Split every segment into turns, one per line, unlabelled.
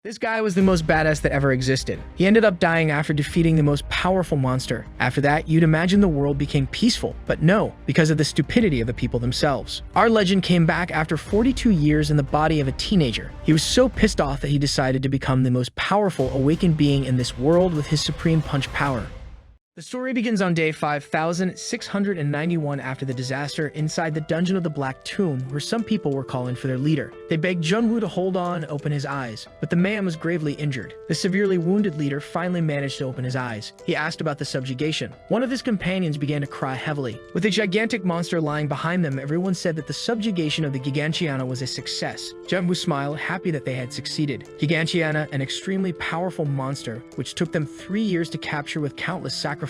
This guy was the most badass that ever existed. He ended up dying after defeating the most powerful monster. After that, you'd imagine the world became peaceful, but no, because of the stupidity of the people themselves. Our legend came back after 42 years in the body of a teenager. He was so pissed off that he decided to become the most powerful awakened being in this world with his supreme punch power. The story begins on day 5691 after the disaster inside the Dungeon of the Black Tomb, where some people were calling for their leader. They begged Junwoo to hold on and open his eyes, but the man was gravely injured. The severely wounded leader finally managed to open his eyes. He asked about the subjugation. One of his companions began to cry heavily. With a gigantic monster lying behind them, everyone said that the subjugation of the Gigantiana was a success. Junwoo smiled, happy that they had succeeded. Gigantiana, an extremely powerful monster, which took them 3 years to capture with countless sacrifices,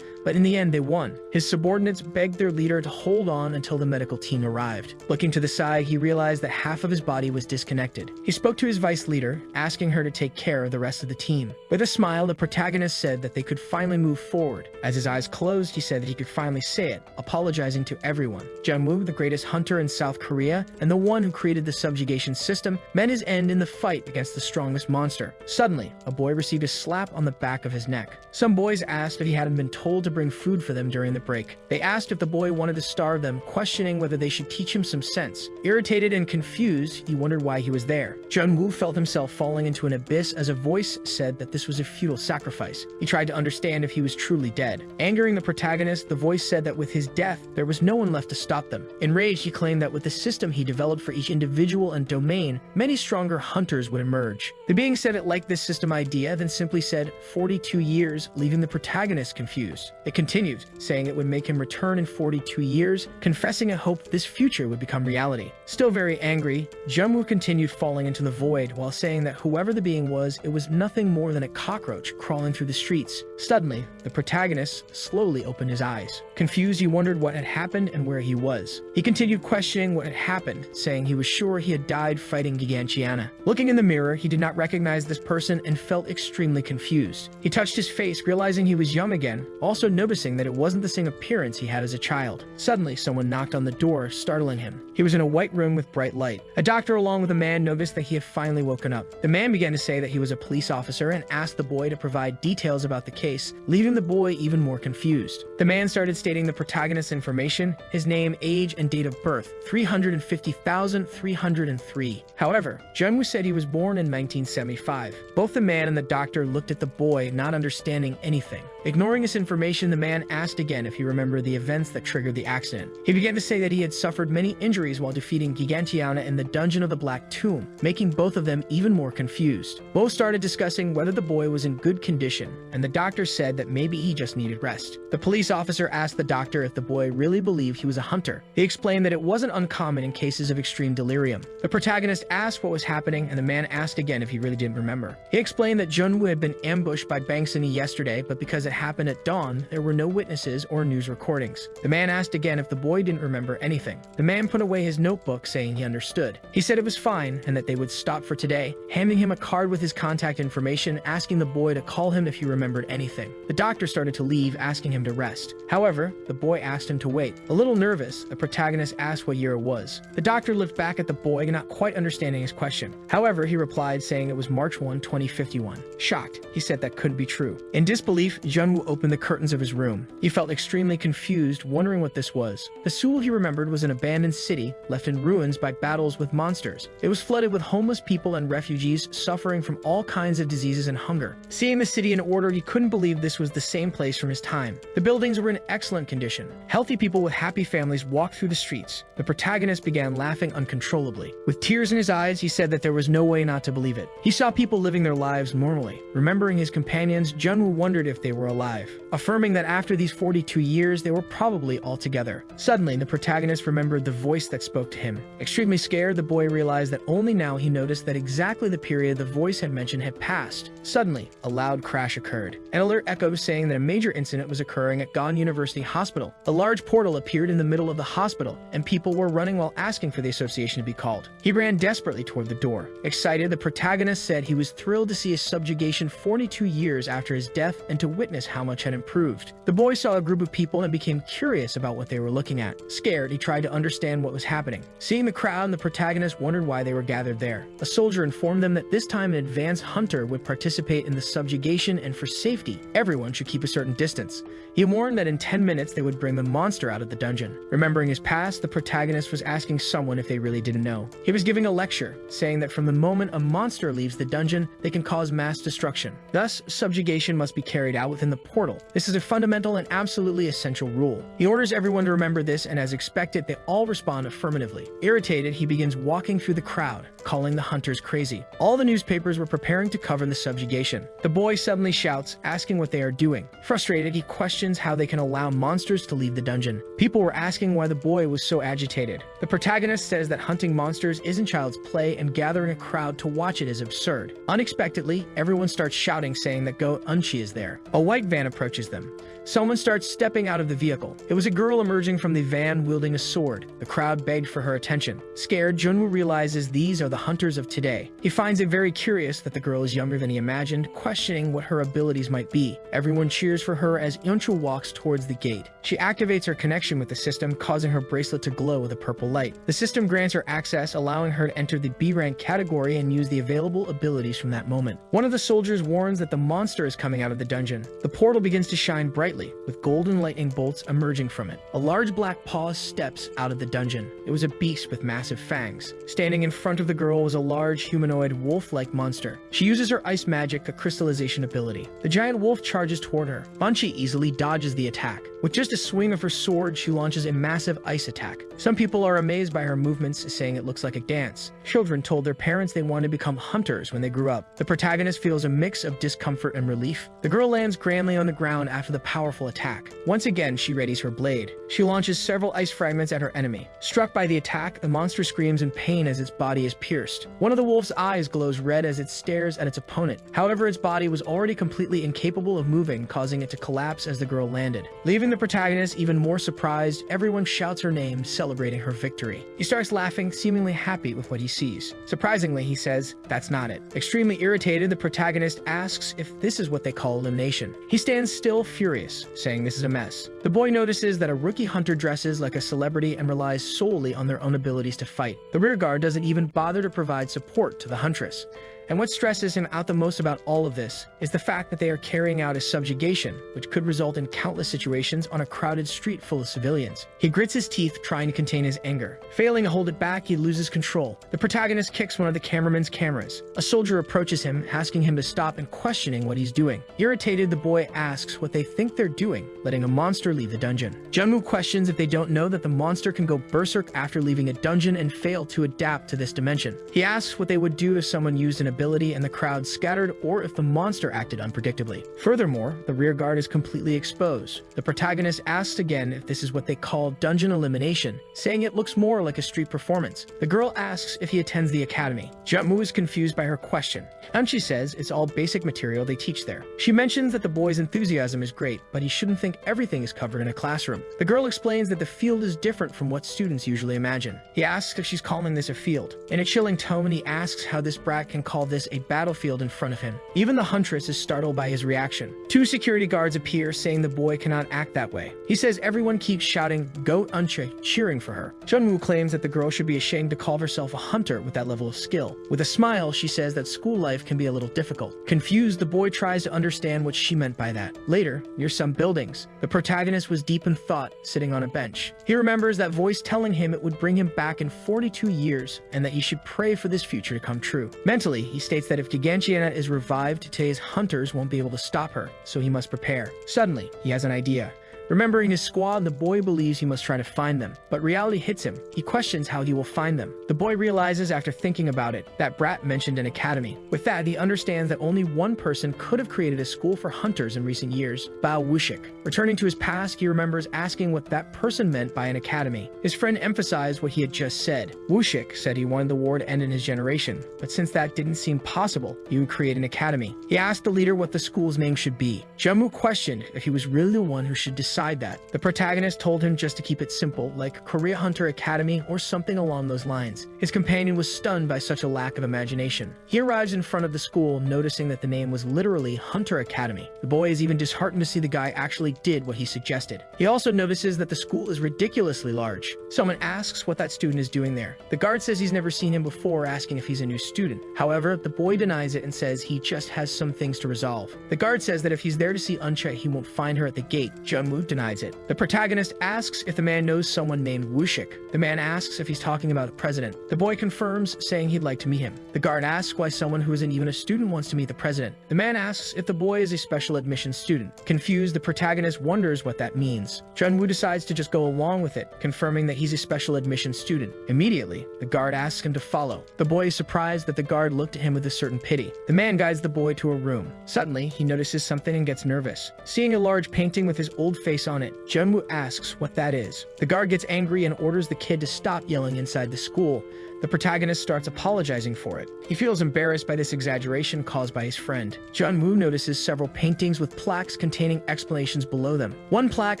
but in the end they won. His subordinates begged their leader to hold on until the medical team arrived. Looking to the side, he realized that half of his body was disconnected. He spoke to his vice leader, asking her to take care of the rest of the team. With a smile, the protagonist said that they could finally move forward. As his eyes closed, he said that he could finally say it, apologizing to everyone. Junwoo, the greatest hunter in South Korea and the one who created the subjugation system, met his end in the fight against the strongest monster. Suddenly, a boy received a slap on the back of his neck. Some boys asked if he hadn't been told to bring food for them during the break. They asked if the boy wanted to starve them, questioning whether they should teach him some sense. Irritated and confused, he wondered why he was there. Junwoo felt himself falling into an abyss as a voice said that this was a futile sacrifice. He tried to understand if he was truly dead. Angering the protagonist, the voice said that with his death, there was no one left to stop them. Enraged, he claimed that with the system he developed for each individual and domain, many stronger hunters would emerge. The being said it liked this system idea, then simply said 42 years, leaving the protagonist confused. It continued, saying it would make him return in 42 years, confessing a hope this future would become reality. Still very angry, Junwoo continued falling into the void while saying that whoever the being was, it was nothing more than a cockroach crawling through the streets. Suddenly, the protagonist slowly opened his eyes. Confused, he wondered what had happened and where he was. He continued questioning what had happened, saying he was sure he had died fighting Gigantiana. Looking in the mirror, he did not recognize this person and felt extremely confused. He touched his face, realizing he was young again, also noticing that it wasn't the same appearance he had as a child. Suddenly, someone knocked on the door, startling him. He was in a white room with bright light. A doctor along with a man noticed that he had finally woken up. The man began to say that he was a police officer and asked the boy to provide details about the case, leaving the boy even more confused. The man started stating the protagonist's information, his name, age, and date of birth, 350,303. However, Junwoo said he was born in 1975. Both the man and the doctor looked at the boy, not understanding anything. Ignoring this information, the man asked again if he remembered the events that triggered the accident. He began to say that he had suffered many injuries while defeating Gigantiana in the Dungeon of the Black Tomb, making both of them even more confused. Both started discussing whether the boy was in good condition, and the doctor said that maybe he just needed rest. The police officer asked the doctor if the boy really believed he was a hunter. He explained that it wasn't uncommon in cases of extreme delirium. The protagonist asked what was happening, and the man asked again if he really didn't remember. He explained that Junwoo had been ambushed by Bangsini yesterday, but because it happened at dawn, there were no witnesses or news recordings. The man asked again if the boy didn't remember anything. The man put away his notebook, saying he understood. He said it was fine and that they would stop for today, handing him a card with his contact information, asking the boy to call him if he remembered anything. The doctor started to leave, asking him to rest. However, the boy asked him to wait. A little nervous, the protagonist asked what year it was. The doctor looked back at the boy, not quite understanding his question. However, he replied, saying it was March 1, 2051. Shocked, he said that couldn't be true. In disbelief, Junwoo opened the curtains of his room. He felt extremely confused, wondering what this was. The Seoul he remembered was an abandoned city, left in ruins by battles with monsters. It was flooded with homeless people and refugees suffering from all kinds of diseases and hunger. Seeing the city in order, he couldn't believe this was the same place from his time. The buildings were in excellent condition. Healthy people with happy families walked through the streets. The protagonist began laughing uncontrollably. With tears in his eyes, he said that there was no way not to believe it. He saw people living their lives normally. Remembering his companions, Junwoo wondered if they were alive, affirming that after these 42 years, they were probably all together. Suddenly, the protagonist remembered the voice that spoke to him. Extremely scared, the boy realized that only now he noticed that exactly the period the voice had mentioned had passed. Suddenly, a loud crash occurred. An alert echoed saying that a major incident was occurring at Gon University Hospital. A large portal appeared in the middle of the hospital, and people were running while asking for the association to be called. He ran desperately toward the door. Excited, the protagonist said he was thrilled to see his subjugation 42 years after his death and to witness witness how much had improved. The boy saw a group of people and became curious about what they were looking at. Scared, he tried to understand what was happening. Seeing the crowd, the protagonist wondered why they were gathered there. A soldier informed them that this time an advanced hunter would participate in the subjugation, and for safety, everyone should keep a certain distance. He warned that in 10 minutes they would bring the monster out of the dungeon. Remembering his past, the protagonist was asking someone if they really didn't know. He was giving a lecture, saying that from the moment a monster leaves the dungeon, they can cause mass destruction. Thus, subjugation must be carried out within the portal. This is a fundamental and absolutely essential rule. He orders everyone to remember this, and as expected, they all respond affirmatively. Irritated, he begins walking through the crowd, calling the hunters crazy. All the newspapers were preparing to cover the subjugation. The boy suddenly shouts, asking what they are doing. Frustrated, he questions how they can allow monsters to leave the dungeon. People were asking why the boy was so agitated. The protagonist says that hunting monsters isn't child's play, and gathering a crowd to watch it is absurd. Unexpectedly, everyone starts shouting, saying that Go Eunchae is there. A white van approaches them. Someone starts stepping out of the vehicle. It was a girl emerging from the van wielding a sword. The crowd begged for her attention. Scared, Junwoo realizes these are the hunters of today. He finds it very curious that the girl is younger than he imagined, questioning what her abilities might be. Everyone cheers for her as Eunchae walks towards the gate. She activates her connection with the system, causing her bracelet to glow with a purple light. The system grants her access, allowing her to enter the B-rank category and use the available abilities from that moment. One of the soldiers warns that the monster is coming out of the dungeon. The portal begins to shine brightly, with golden lightning bolts emerging from it. A large black paw steps out of the dungeon. It was a beast with massive fangs. Standing in front of the girl was a large humanoid wolf-like monster. She uses her ice magic, a crystallization ability. The giant wolf charges toward her. Banshee easily dodges the attack. With just a swing of her sword, she launches a massive ice attack. Some people are amazed by her movements, saying it looks like a dance. Children told their parents they wanted to become hunters when they grew up. The protagonist feels a mix of discomfort and relief. The girl lands grandly on the ground after the powerful attack. Once again, she readies her blade. She launches several ice fragments at her enemy. Struck by the attack, the monster screams in pain as its body is pierced. One of the wolf's eyes glows red as it stares at its opponent. However, its body was already completely incapable of moving, causing it to collapse as the girl landed. Leaving the protagonist even more surprised, everyone shouts her name, celebrating her victory. He starts laughing, seemingly happy with what he sees. Surprisingly, he says, "That's not it." Extremely irritated, the protagonist asks if this is what they call elimination. He stands still, furious, saying this is a mess. The boy notices that a rookie hunter dresses like a celebrity and relies solely on their own abilities to fight. The rearguard doesn't even bother to provide support to the huntress. And what stresses him out the most about all of this is the fact that they are carrying out a subjugation, which could result in countless situations on a crowded street full of civilians. He grits his teeth, trying to contain his anger. Failing to hold it back, he loses control. The protagonist kicks one of the cameraman's cameras. A soldier approaches him, asking him to stop and questioning what he's doing. Irritated, the boy asks what they think they're doing, letting a monster leave the dungeon. Junwoo questions if they don't know that the monster can go berserk after leaving a dungeon and fail to adapt to this dimension. He asks what they would do if someone used an ability and the crowd scattered, or if the monster acted unpredictably. Furthermore, the rear guard is completely exposed. The protagonist asks again if this is what they call dungeon elimination, saying it looks more like a street performance. The girl asks if he attends the academy. Junwoo is confused by her question. Eunchae says it's all basic material they teach there. She mentions that the boy's enthusiasm is great, but he shouldn't think everything is covered in a classroom. The girl explains that the field is different from what students usually imagine. He asks if she's calling this a field. In a chilling tone, he asks how this brat can call this a battlefield in front of him. Even the huntress is startled by his reaction. Two security guards appear, saying the boy cannot act that way. He says everyone keeps shouting "Go Eunchae," cheering for her. Junwoo claims that the girl should be ashamed to call herself a hunter with that level of skill. With a smile, she says that school life can be a little difficult. Confused, the boy tries to understand what she meant by that. Later, near some buildings, the protagonist was deep in thought, sitting on a bench. He remembers that voice telling him it would bring him back in 42 years, and that he should pray for this future to come true. Mentally, he states that if Gigantiana is revived, today's hunters won't be able to stop her, so he must prepare. Suddenly, he has an idea. Remembering his squad, the boy believes he must try to find them, but reality hits him. He questions how he will find them. The boy realizes after thinking about it that Brat mentioned an academy. With that, he understands that only one person could have created a school for hunters in recent years, Woosik. Returning to his past, he remembers asking what that person meant by an academy. His friend emphasized what he had just said. Woosik said he wanted the war to end in his generation, but since that didn't seem possible, he would create an academy. He asked the leader what the school's name should be. Junwoo questioned if he was really the one who should decide decide that. The protagonist told him just to keep it simple, like Korea Hunter Academy or something along those lines. His companion was stunned by such a lack of imagination. He arrives in front of the school, noticing that the name was literally Hunter Academy. The boy is even disheartened to see the guy actually did what he suggested. He also notices that the school is ridiculously large. Someone asks what that student is doing there. The guard says he's never seen him before, asking if he's a new student. However, the boy denies it and says he just has some things to resolve. The guard says that if he's there to see Eunchae, he won't find her at the gate. Jungwoo denies it. The protagonist asks if the man knows someone named Woosik. The man asks if he's talking about the president. The boy confirms, saying he'd like to meet him. The guard asks why someone who isn't even a student wants to meet the president. The man asks if the boy is a special admission student. Confused, the protagonist wonders what that means. Jungwoo decides to just go along with it, confirming that he's a special admission student. Immediately, the guard asks him to follow. The boy is surprised that the guard looked at him with a certain pity. The man guides the boy to a room. Suddenly, he notices something and gets nervous. Seeing a large painting with his old face on it, Jungwoo asks what that is. The guard gets angry and orders the kid to stop yelling inside the school. The protagonist starts apologizing for it. He feels embarrassed by this exaggeration caused by his friend. Jungwoo notices several paintings with plaques containing explanations below them. One plaque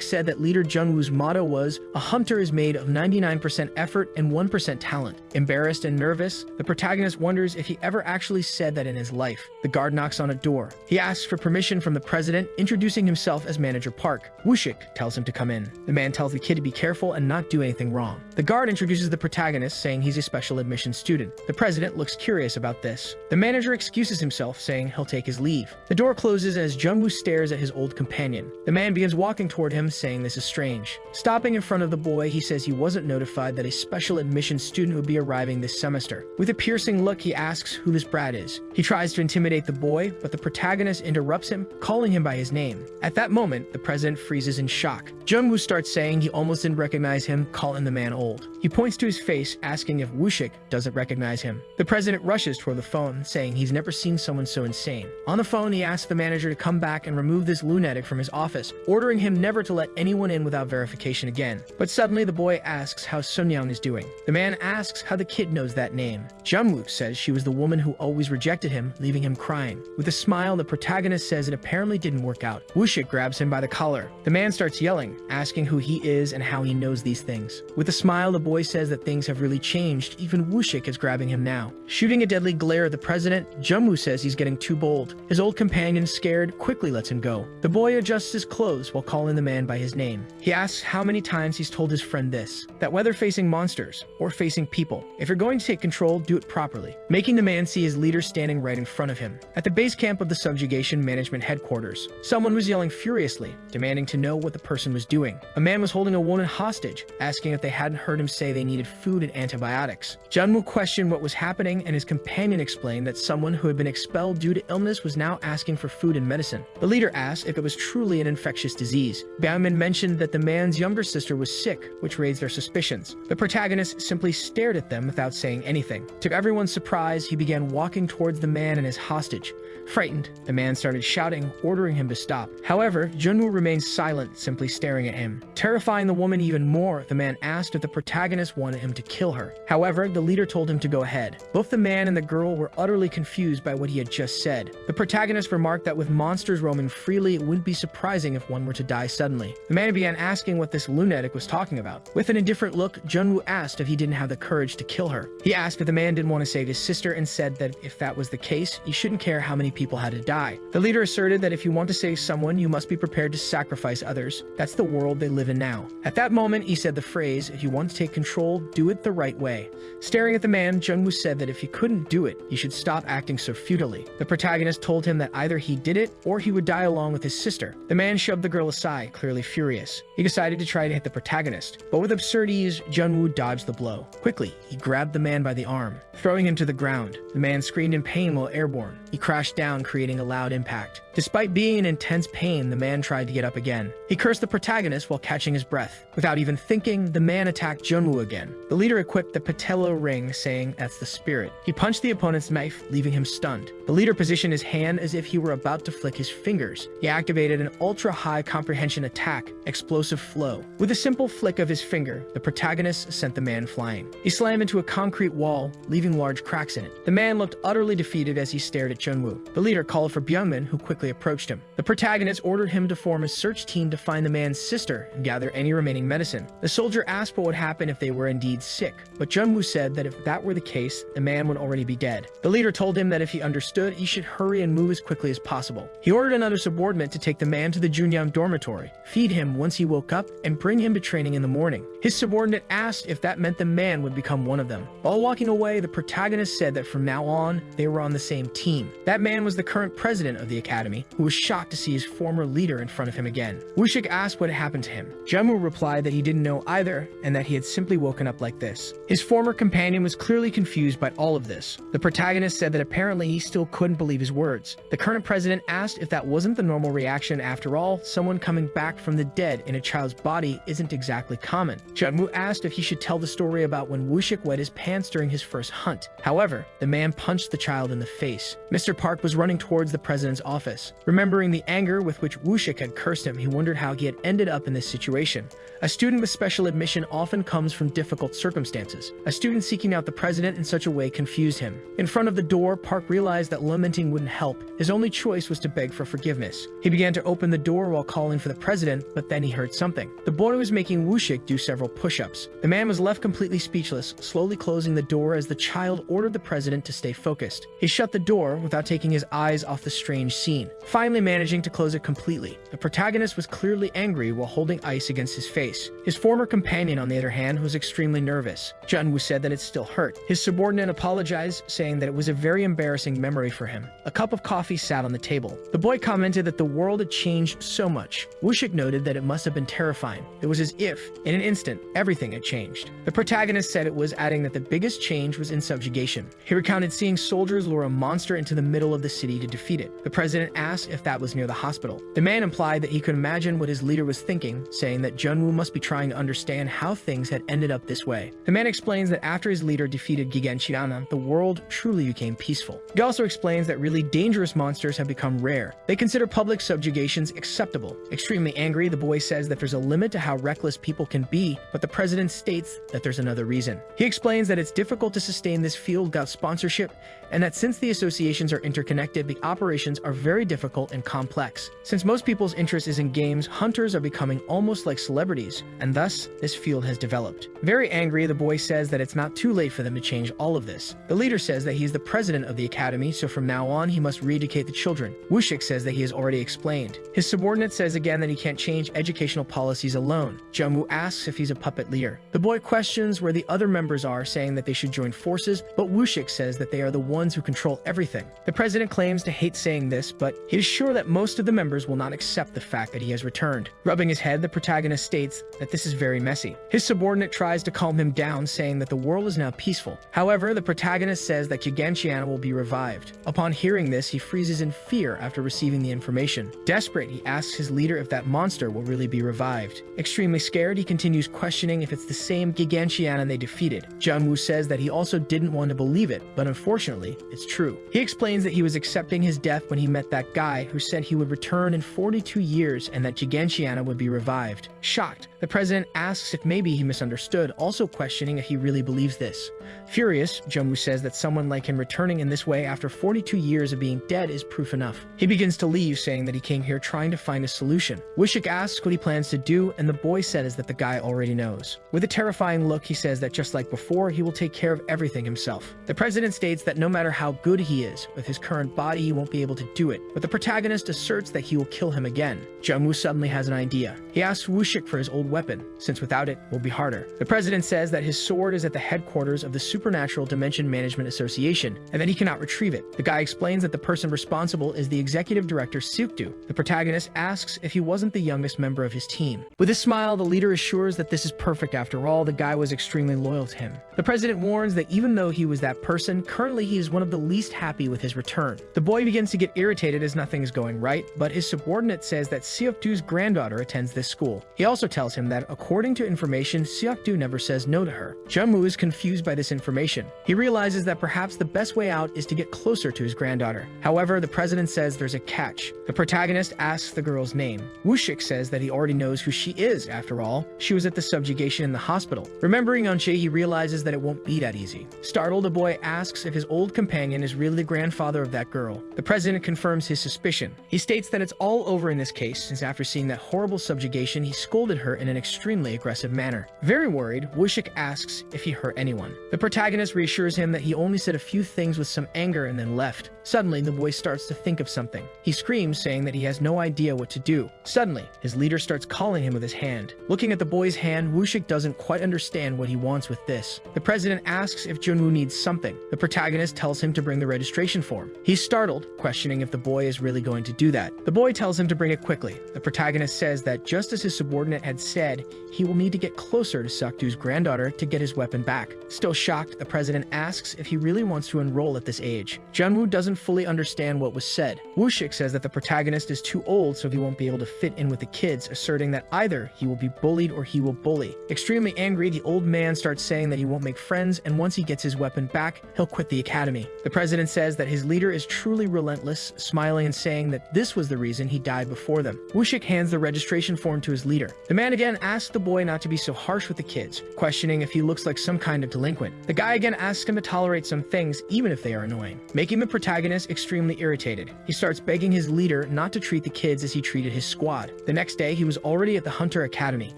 said that leader Jungwoo's motto was, "A hunter is made of 99% effort and 1% talent." Embarrassed and nervous, the protagonist wonders if he ever actually said that in his life. The guard knocks on a door. He asks for permission from the president, introducing himself as Manager Park. Woosik tells him to come in. The man tells the kid to be careful and not do anything wrong. The guard introduces the protagonist, saying he's a special admission student. The president looks curious about this. The manager excuses himself, saying he'll take his leave. The door closes as Jungwoo stares at his old companion. The man begins walking toward him, saying this is strange. Stopping in front of the boy, he says he wasn't notified that a special admission student would be arriving this semester. With a piercing look, he asks who this brat is. He tries to intimidate the boy, but the protagonist interrupts him, calling him by his name. At that moment, the president freezes in shock. Jungwoo starts saying he almost didn't recognize him, calling the man old. He points to his face, asking if Woosik doesn't recognize him. The president rushes toward the phone, saying he's never seen someone so insane. On the phone, he asks the manager to come back and remove this lunatic from his office, ordering him never to let anyone in without verification again. But suddenly, the boy asks how Sunyoung is doing. The man asks how the kid knows that name. Jungwoo says she was the woman who always rejected him, leaving him crying. With a smile, the protagonist says it apparently didn't work out. Woosik grabs him by the collar. The man starts yelling, asking who he is and how he knows these things. With a smile, the boy says that things have really changed. Even Woosik is grabbing him now. Shooting a deadly glare at the president, Jungwoo says he's getting too bold. His old companion, scared, quickly lets him go. The boy adjusts his clothes while calling the man by his name. He asks how many times he's told his friend this, that whether facing monsters or facing people, if you're going to take control, do it properly, making the man see his leader standing right in front of him. At the base camp of the subjugation management headquarters, someone was yelling furiously, demanding to know what the person was doing. A man was holding a woman hostage, asking if they hadn't heard him say they needed food and antibiotics. Jungwoo questioned what was happening, and his companion explained that someone who had been expelled due to illness was now asking for food and medicine. The leader asked if it was truly an infectious disease. Bauman mentioned that the man's younger sister was sick, which raised their suspicions. The protagonist simply stared at them without saying anything. To everyone's surprise, he began walking towards the man and his hostage. Frightened, the man started shouting, ordering him to stop. However, Jungwoo remained silent, simply staring at him. Terrifying the woman even more, the man asked if the protagonist wanted him to kill her. However, the leader told him to go ahead. Both the man and the girl were utterly confused by what he had just said. The protagonist remarked that with monsters roaming freely, it wouldn't be surprising if one were to die suddenly. The man began asking what this lunatic was talking about. With an indifferent look, Jungwoo asked if he didn't have the courage to kill her. He asked if the man didn't want to save his sister and said that if that was the case, he shouldn't care how many people had to die. The leader asserted that if you want to save someone, you must be prepared to sacrifice others. That's the world they live in now. At that moment, he said the phrase, if you want to take control, do it the right way. Staring at the man, Jungwoo said that if he couldn't do it, he should stop acting so futilely. The protagonist told him that either he did it, or he would die along with his sister. The man shoved the girl aside, clearly furious. He decided to try to hit the protagonist, but with absurd ease, Jungwoo dodged the blow. Quickly, he grabbed the man by the arm, throwing him to the ground. The man screamed in pain while airborne. He crashed down, creating a loud impact. Despite being in intense pain, the man tried to get up again. He cursed the protagonist while catching his breath. Without even thinking, the man attacked Jungwoo again. The leader equipped the patella yellow ring, saying that's the spirit. He punched the opponent's knife, leaving him stunned. The leader positioned his hand as if he were about to flick his fingers. He activated an ultra-high comprehension attack, Explosive Flow. With a simple flick of his finger, the protagonist sent the man flying. He slammed into a concrete wall, leaving large cracks in it. The man looked utterly defeated as he stared at Junwoo. The leader called for Byungmin, who quickly approached him. The protagonist ordered him to form a search team to find the man's sister and gather any remaining medicine. The soldier asked what would happen if they were indeed sick, but Junwoo said that if that were the case, the man would already be dead. The leader told him that if he understood, he should hurry and move as quickly as possible. He ordered another subordinate to take the man to the Junyang dormitory, feed him once he woke up, and bring him to training in the morning. His subordinate asked if that meant the man would become one of them. While walking away, the protagonist said that from now on, they were on the same team. That man was the current president of the academy, who was shocked to see his former leader in front of him again. Woosik asked what had happened to him. Junwoo replied that he didn't know either, and that he had simply woken up like this. His former companion was clearly confused by all of this. The protagonist said that apparently he still couldn't believe his words. The current president asked if that wasn't the normal reaction. After all, someone coming back from the dead in a child's body isn't exactly common. Junwoo asked if he should tell the story about when Woosik wet his pants during his first hunt. However, the man punched the child in the face. Mr. Park was running towards the president's office. Remembering the anger with which Woosik had cursed him, he wondered how he had ended up in this situation. A student with special admission often comes from difficult circumstances. A student seeking out the president in such a way confused him. In front of the door, Park realized that lamenting wouldn't help. His only choice was to beg for forgiveness. He began to open the door while calling for the president, but then he heard something. The boy was making Woosik do several push-ups. The man was left completely speechless, slowly closing the door as the child ordered the president to stay focused. He shut the door without taking his eyes off the strange scene, finally managing to close it completely. The protagonist was clearly angry while holding ice against his face. His former companion, on the other hand, was extremely nervous. Junwoo said that it still hurt. His subordinate apologized, saying that it was a very embarrassing memory for him. A cup of coffee sat on the table. The boy commented that the world had changed so much. Woosik noted that it must have been terrifying. It was as if, in an instant, everything had changed. The protagonist said it was, adding that the biggest change was in subjugation. He recounted seeing soldiers lure a monster into the middle of the city to defeat it. The president asked if that was near the hospital. The man implied that he could imagine what his leader was thinking, saying that Junwoo must be trying to understand how things had ended up this way. The man explains that after his leader defeated Giganshirana, the world truly became peaceful. He also explains that really dangerous monsters have become rare. They consider public subjugations acceptable. Extremely angry, the boy says that there's a limit to how reckless people can be, but the president states that there's another reason. He explains that it's difficult to sustain this field without sponsorship, and that since the associations are interconnected, the operations are very difficult and complex. Since most people's interest is in games, hunters are becoming almost like celebrities, and thus, this field has developed. Very angry, the boy says that it's not too late for them to change all of this. The leader says that he is the president of the academy, so from now on, he must re-educate the children. Woosik says that he has already explained. His subordinate says again that he can't change educational policies alone. Junwoo asks if he's a puppet leader. The boy questions where the other members are, saying that they should join forces, but Woosik says that they are the ones who control everything. The president claims to hate saying this, but he is sure that most of the members will not accept the fact that he has returned. Rubbing his head, the protagonist states that this is very messy. His subordinate tries to calm him down, saying that the world is now peaceful. However, the protagonist says that Gigantiana will be revived. Upon hearing this, he freezes in fear after receiving the information. Desperate, he asks his leader if that monster will really be revived. Extremely scared, he continues questioning if it's the same Gigantiana they defeated. Junwoo says that he also didn't want to believe it, but unfortunately, it's true. He explains that he was accepting his death when he met that guy who said he would return in 42 years and that Gigantiana would be revived. Shocked, the president asks if maybe he misunderstood, also questioning if he really believes this. Furious, Junwoo says that someone like him returning in this way after 42 years of being dead is proof enough. He begins to leave, saying that he came here trying to find a solution. Woosik asks what he plans to do, and the boy says that the guy already knows. With a terrifying look, he says that just like before, he will take care of everything himself. The president states that no matter how good he is, with his current body, he won't be able to do it, but the protagonist asserts that he will kill him again. Junwoo suddenly has an idea. He asks Woosik for his old weapon, since without it, will be harder. The president says that his sword is at the headquarters of the Supernatural Dimension Management Association, and that he cannot retrieve it. The guy explains that the person responsible is the executive director Seokdu. The protagonist asks if he wasn't the youngest member of his team. With a smile, the leader assures that this is perfect. After all, the guy was extremely loyal to him. The president warns that even though he was that person, currently he is one of the least happy with his return. The boy begins to get irritated as nothing is going right, but his subordinate says that Seokdu's granddaughter attends this school. He also tells him that according to information, Seokdu never says no to her. Jungwoo is confused by this information. He realizes that perhaps the best way out is to get closer to his granddaughter. However, the president says there's a catch. The protagonist asks the girl's name. Woosik says that he already knows who she is. After all, she was at the subjugation in the hospital. Remembering Eunchae, he realizes that it won't be that easy. Startled, the boy asks if his old companion is really the grandfather of that girl. The president confirms his suspicion. He states that it's all over in this case, since after seeing that horrible subjugation, he scolded her in an extremely aggressive manner. Very worried, Woosik asks if he hurt anyone. The protagonist reassures him that he only said a few things with some anger and then left. Suddenly, the boy starts to think of something. He screams, saying that he has no idea what to do. Suddenly, his leader starts calling him with his hand. Looking at the boy's hand, Woosik doesn't quite understand what he wants with this. The president asks if Jungwoo needs something. The protagonist tells him to bring the registration form. He's startled, questioning if the boy is really going to do that. The boy tells him to bring it quickly. The protagonist says that just as his subordinate had said, he will need to get closer to Seokdu's granddaughter to get his weapon back. Still shocked, the president asks if he really wants to enroll at this age. Jungwoo doesn't fully understand what was said. Woosik says that the protagonist is too old, so he won't be able to fit in with the kids, asserting that either he will be bullied or he will bully. Extremely angry, the old man starts saying that he won't make friends, and once he gets his weapon back, he'll quit the academy. The president says that his leader is truly relentless, smiling and saying that this was the reason he died before them. Woosik hands the registration form to his leader. The man again asks the boy not to be so harsh with the kids, questioning if he looks like some kind of delinquent. The guy again asks him to tolerate some things, even if they are annoying, making the protagonist extremely irritated. He starts begging his leader not to treat the kids as he treated his squad. The next day, he was already at the Hunter Academy.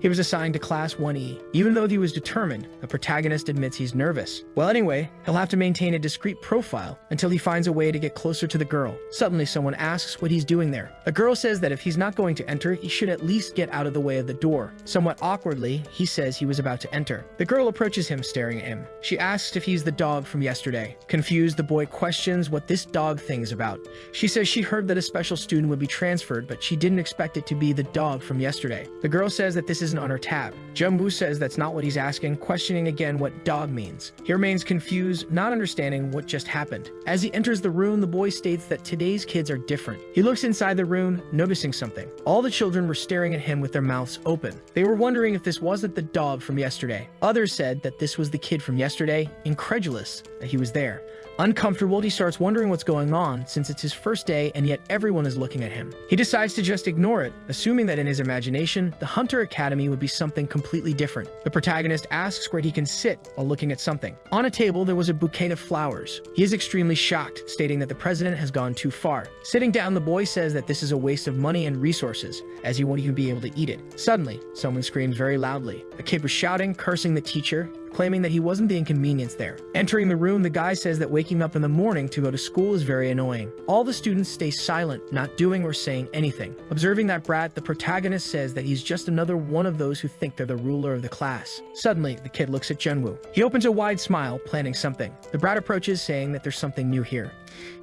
He was assigned to Class 1E. Even though he was determined, the protagonist admits he's nervous. Well, anyway, he'll have to maintain a discreet profile until he finds a way to get closer to the girl. Suddenly, someone asks what he's doing there. The girl says that if he's not going to enter, he should at least get out of the way of the door. Somewhat awkwardly, he says he was about to enter. The girl approaches him, staring at him. She asks if he's the dog from yesterday. Confused, the boy questions what this dog thing's about. She says she heard that a special student would be transferred, but she didn't expect it to be the dog from yesterday. The girl says that this isn't on her tab. Jungwoo says that's not what he's asking, questioning again what dog means. He remains confused, not understanding what just happened. As he enters the room, the boy states that today's kids are different. He looks inside the room, noticing something. All the children were staring at him with their mouths open. They were wondering if this wasn't the dog from yesterday. Others said that this was the kid from yesterday, incredulous that he was there. Uncomfortable, he starts wondering what's going on since it's his first day and yet everyone is looking at him. He decides to just ignore it, assuming that in his imagination, the Hunter Academy would be something completely different. The protagonist asks where he can sit while looking at something. On a table, there was a bouquet of flowers. He is extremely shocked, stating that the president has gone too far. Sitting down, the boy says that this is a waste of money and resources, as he won't even be able to eat it. Suddenly, someone screams very loudly. The kid was shouting, cursing the teacher, claiming that he wasn't the inconvenience there. Entering the room, the guy says that waking up in the morning to go to school is very annoying. All the students stay silent, not doing or saying anything. Observing that brat, the protagonist says that he's just another one of those who think they're the ruler of the class. Suddenly, the kid looks at Jungwoo. He opens a wide smile, planning something. The brat approaches, saying that there's something new here.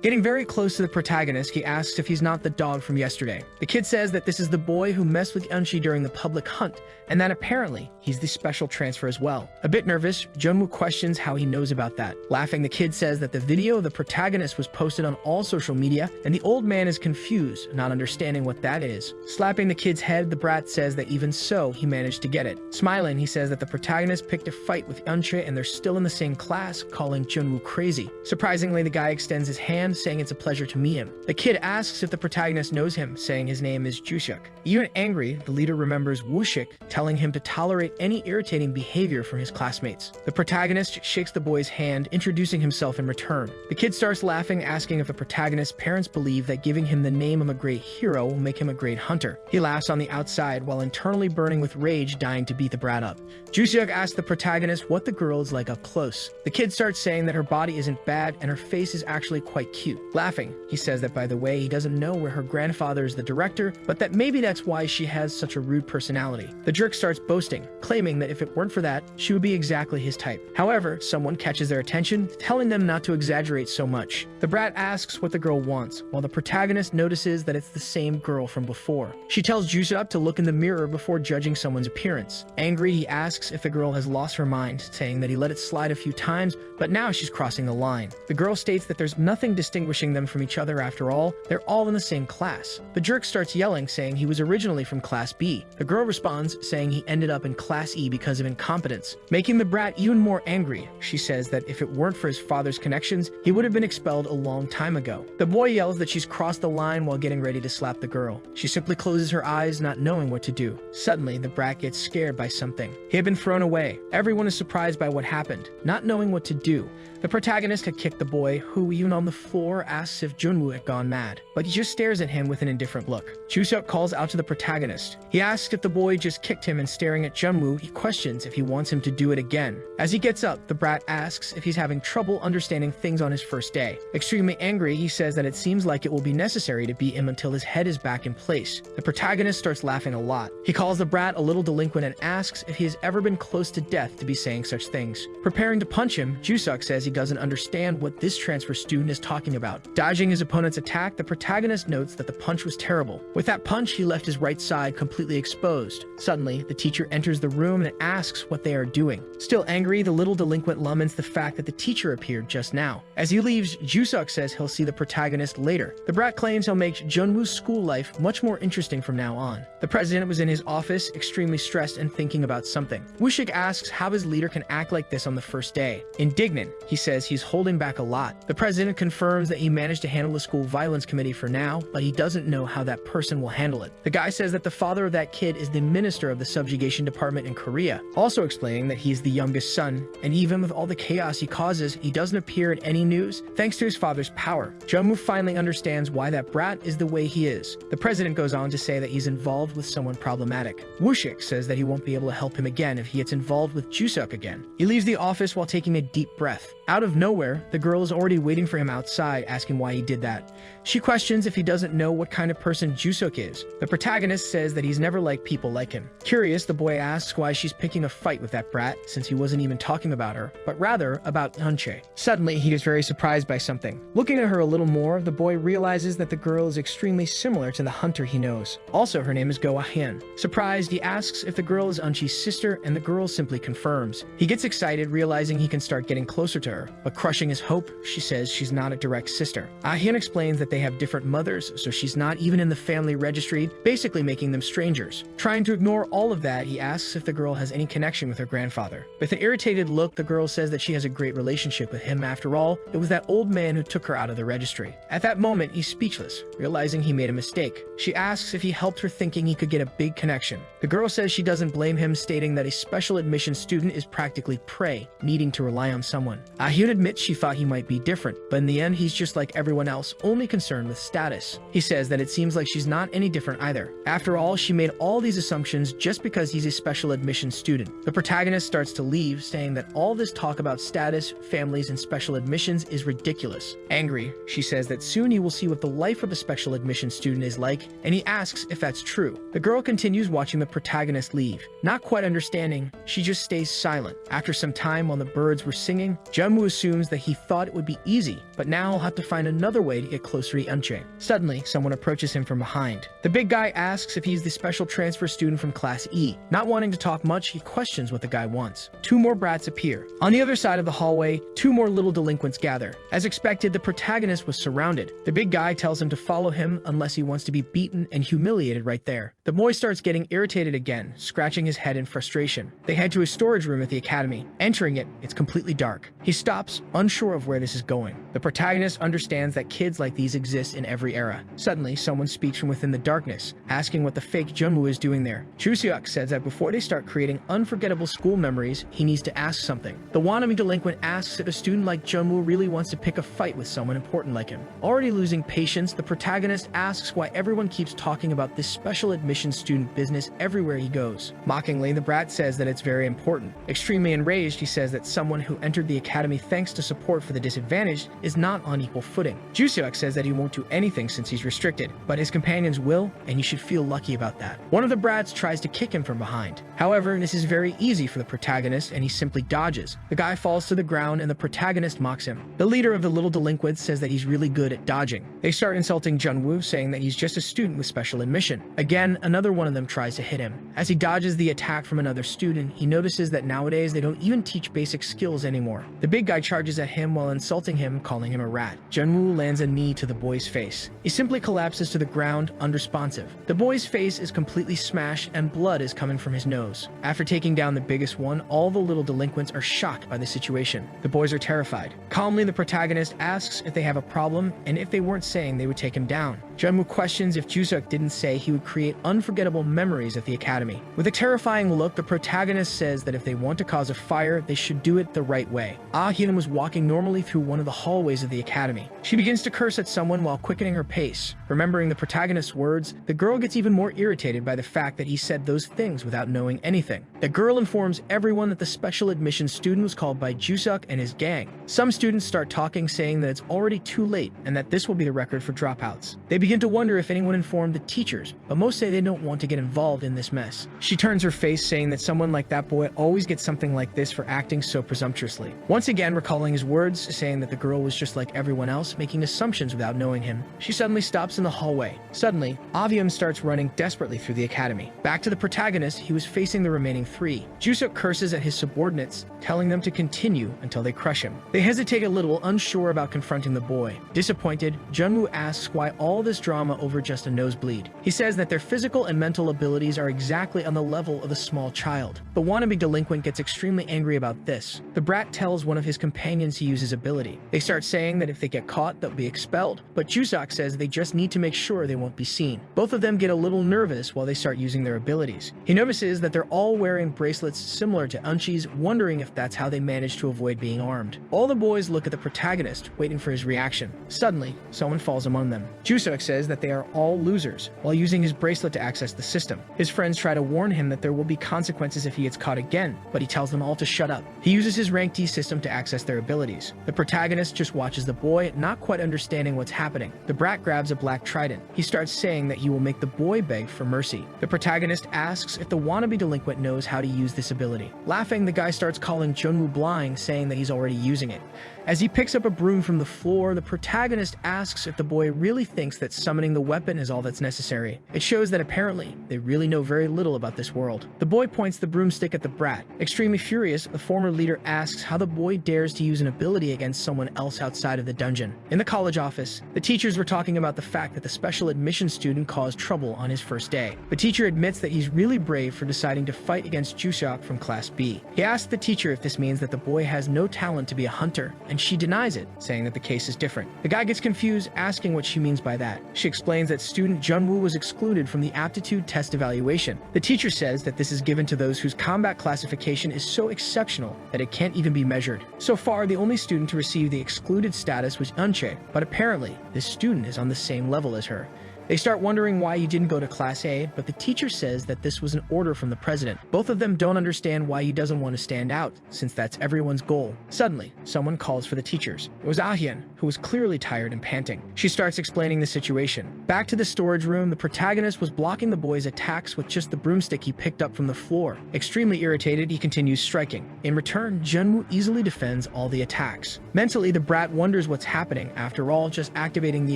Getting very close to the protagonist, he asks if he's not the dog from yesterday. The kid says that this is the boy who messed with Eunchae during the public hunt, and that apparently he's the special transfer as well. A bit nervous, Jungwoo questions how he knows about that. Laughing, the kid says that the video of the protagonist was posted on all social media, and the old man is confused, not understanding what that is. Slapping the kid's head, the brat says that even so, he managed to get it. Smiling, he says that the protagonist picked a fight with Eunchae and they're still in the same class, calling Jungwoo crazy. Surprisingly, the guy extends his hand, saying it's a pleasure to meet him. The kid asks if the protagonist knows him, saying his name is Joosuk. Even angry, the leader remembers Woosik, telling him to tolerate any irritating behavior from his classmates. The protagonist shakes the boy's hand, introducing himself in return. The kid starts laughing, asking if the protagonist's parents believe that giving him the name of a great hero will make him a great hunter. He laughs on the outside, while internally burning with rage, dying to beat the brat up. Joosuk asks the protagonist what the girl is like up close. The kid starts saying that her body isn't bad and her face is actually quite cute. Laughing, he says that by the way, he doesn't know where her grandfather is the director, but that maybe that's why she has such a rude personality. The jerk starts boasting, claiming that if it weren't for that, she would be exactly exactly his type. However, someone catches their attention, telling them not to exaggerate so much. The brat asks what the girl wants, while the protagonist notices that it's the same girl from before. She tells Jusuk to look in the mirror before judging someone's appearance. Angry, he asks if the girl has lost her mind, saying that he let it slide a few times, but now she's crossing the line. The girl states that there's nothing distinguishing them from each other after all, they're all in the same class. The jerk starts yelling, saying he was originally from Class B. The girl responds, saying he ended up in Class E because of incompetence, making the brat even more angry. She says that if it weren't for his father's connections, he would have been expelled a long time ago. The boy yells that she's crossed the line while getting ready to slap the girl. She simply closes her eyes, not knowing what to do. Suddenly, the brat gets scared by something. He had been thrown away. Everyone is surprised by what happened, not knowing what to do. The protagonist had kicked the boy, who, even on the floor, asks if Junwoo had gone mad, but he just stares at him with an indifferent look. Jusuk calls out to the protagonist. He asks if the boy just kicked him, and staring at Junwoo, he questions if he wants him to do it again. As he gets up, the brat asks if he's having trouble understanding things on his first day. Extremely angry, he says that it seems like it will be necessary to beat him until his head is back in place. The protagonist starts laughing a lot. He calls the brat a little delinquent and asks if he has ever been close to death to be saying such things. Preparing to punch him, Jusuk says he doesn't understand what this transfer student is talking about. Dodging his opponent's attack, the protagonist notes that the punch was terrible. With that punch, he left his right side completely exposed. Suddenly, the teacher enters the room and asks what they are doing. Still angry, the little delinquent laments the fact that the teacher appeared just now. As he leaves, Jusuk says he'll see the protagonist later. The brat claims he'll make Junwoo's school life much more interesting from now on. The president was in his office, extremely stressed and thinking about something. Woosik asks how his leader can act like this on the first day. Indignant, he says he's holding back a lot. The president confirms that he managed to handle the school violence committee for now, but he doesn't know how that person will handle it. The guy says that the father of that kid is the minister of the subjugation department in Korea, also explaining that he's the youngest son, and even with all the chaos he causes, he doesn't appear in any news thanks to his father's power. Junwoo finally understands why that brat is the way he is. The president goes on to say that he's involved with someone problematic. Woosik says that he won't be able to help him again if he gets involved with Jusuk again. He leaves the office while taking a deep breath. Out of nowhere, the girl is already waiting for him outside, asking why he did that. She questions if he doesn't know what kind of person Jusuk is. The protagonist says that he's never liked people like him. Curious, the boy asks why she's picking a fight with that brat, since he wasn't even talking about her, but rather about Eunchae. Suddenly, he is very surprised by something. Looking at her a little more, the boy realizes that the girl is extremely similar to the hunter he knows. Also, her name is Go Ah-hyun. Surprised, he asks if the girl is Eunchae's sister, and the girl simply confirms. He gets excited, realizing he can start getting closer to her, but crushing his hope, she says she's not a direct sister. Ah-hyun explains that they have different mothers, so she's not even in the family registry, basically making them strangers. Trying to ignore all of that, he asks if the girl has any connection with her grandfather. With an irritated look, the girl says that she has a great relationship with him. After all, it was that old man who took her out of the registry. At that moment, he's speechless, realizing he made a mistake. She asks if he helped her, thinking he could get a big connection. The girl says she doesn't blame him, stating that a special admission student is practically prey, needing to rely on someone. Ah-hyun admits she thought he might be different, but in the end he's just like everyone else, only concerned with status. He says that it seems like she's not any different either. After all, she made all these assumptions just because he's a special admission student. The protagonist starts to leave, saying that all this talk about status, families, and special admissions is ridiculous. Angry, she says that soon he will see what the life of a special admission student is like, and he asks if that's true. The girl continues watching the protagonist leave. Not quite understanding, she just stays silent. After some time, while the birds were singing, Junwoo assumes that he thought it would be easy, but now he'll have to find another way to get closer to Eunchae. Suddenly, someone approaches him from behind. The big guy asks if he's the special transfer student from Class E. Not wanting to talk much, he questions what the guy wants. Two more brats appear. On the other side of the hallway, two more little delinquents gather. As expected, the protagonist was surrounded. The big guy tells him to follow him unless he wants to be beaten and humiliated right there. The boy starts getting irritated again, scratching his head in frustration. They head to a storage room at the academy. Entering it, it's completely dark. He stops, unsure of where this is going. The protagonist understands that kids like these exist in every era. Suddenly, someone speaks from within the darkness, asking what the fake Junwoo is doing there. Chuseok says that before they start creating unforgettable school memories, he needs to ask something. The wannabe delinquent asks if a student like Junwoo really wants to pick a fight with someone important like him. Already losing patience, the protagonist asks why everyone keeps talking about this special admission student business everywhere he goes. Mockingly, the brat says that it's very important. Extremely enraged, he says that someone who entered the academy thanks to support for the disadvantaged is not on equal footing. Juseok says that he won't do anything since he's restricted, but his companions will, and you should feel lucky about that. One of the brats tries to kick him from behind. However, this is very easy for the protagonist protagonist and he simply dodges. The guy falls to the ground and the protagonist mocks him. The leader of the little delinquents says that he's really good at dodging. They start insulting Junwoo, saying that he's just a student with special admission. Again, another one of them tries to hit him. As he dodges the attack from another student, he notices that nowadays they don't even teach basic skills anymore. The big guy charges at him while insulting him, calling him a rat. Junwoo lands a knee to the boy's face. He simply collapses to the ground, unresponsive. The boy's face is completely smashed and blood is coming from his nose. After taking down the biggest one, all the little delinquents are shocked by the situation. The boys are terrified. Calmly, the protagonist asks if they have a problem, and if they weren't saying, they would take him down. Junwoo questions if Woosik didn't say he would create unforgettable memories at the academy. With a terrifying look, the protagonist says that if they want to cause a fire, they should do it the right way. Ah-hyun was walking normally through one of the hallways of the academy. She begins to curse at someone while quickening her pace. Remembering the protagonist's words, the girl gets even more irritated by the fact that he said those things without knowing anything. The girl informs everyone that the special admission student was called by Woosik and his gang. Some students start talking, saying that it's already too late and that this will be the record for dropouts. They begin to wonder if anyone informed the teachers, but most say they don't want to get involved in this mess. She turns her face, saying that someone like that boy always gets something like this for acting so presumptuously. Once again, recalling his words, saying that the girl was just like everyone else, making assumptions without knowing him, she suddenly stops in the hallway. Suddenly, Ah-hyun starts running desperately through the academy. Back to the protagonist, he was facing the remaining three. Woosik curses at his subordinates, telling them to continue until they crush him. They hesitate a little, unsure about confronting the boy. Disappointed, Junwoo asks why all this drama over just a nosebleed. He says that their physical and mental abilities are exactly on the level of a small child. The wannabe delinquent gets extremely angry about this. The brat tells one of his companions to use his ability. They start saying that if they get caught, they'll be expelled, but Woosik says they just need to make sure they won't be seen. Both of them get a little nervous while they start using their abilities. He notices that they're all wearing bracelets similar to Eunchae's, wondering if that's how they managed to avoid being armed. All the boys look at the protagonist, waiting for his reaction. Suddenly, someone falls among them. Woosik says that they are all losers, while using his bracelet to access the system. His friends try to warn him that there will be consequences if he gets caught again, but he tells them all to shut up. He uses his rank D system to access their abilities. The protagonist just watches the boy, not quite understanding what's happening. The brat grabs a black trident. He starts saying that he will make the boy beg for mercy. The protagonist asks if the wannabe delinquent knows how to use this ability. Laughing, the guy starts calling Junwoo blind, saying that he's already using it. As he picks up a broom from the floor, the protagonist asks if the boy really thinks that summoning the weapon is all that's necessary. It shows that apparently they really know very little about this world. The boy points the broomstick at the brat. Extremely furious, the former leader asks how the boy dares to use an ability against someone else outside of the dungeon. In the college office, the teachers were talking about the fact that the special admission student caused trouble on his first day. The teacher admits that he's really brave for deciding to fight against Woosik from Class B. He asks the teacher if this means that the boy has no talent to be a hunter, and she denies it, saying that the case is different. The guy gets confused, asking what she means by that. She explains that student Junwoo was excluded from the aptitude test evaluation. The teacher says that this is given to those whose combat classification is so exceptional that it can't even be measured. So far, the only student to receive the excluded status was Eunchae, but apparently, this student is on the same level as her. They start wondering why he didn't go to Class A, but the teacher says that this was an order from the president. Both of them don't understand why he doesn't want to stand out, since that's everyone's goal. Suddenly, someone calls for the teachers. It was Ah-hyun, who was clearly tired and panting. She starts explaining the situation. Back to the storage room, the protagonist was blocking the boy's attacks with just the broomstick he picked up from the floor. Extremely irritated, he continues striking. In return, Junwoo easily defends all the attacks. Mentally, the brat wonders what's happening. After all, just activating the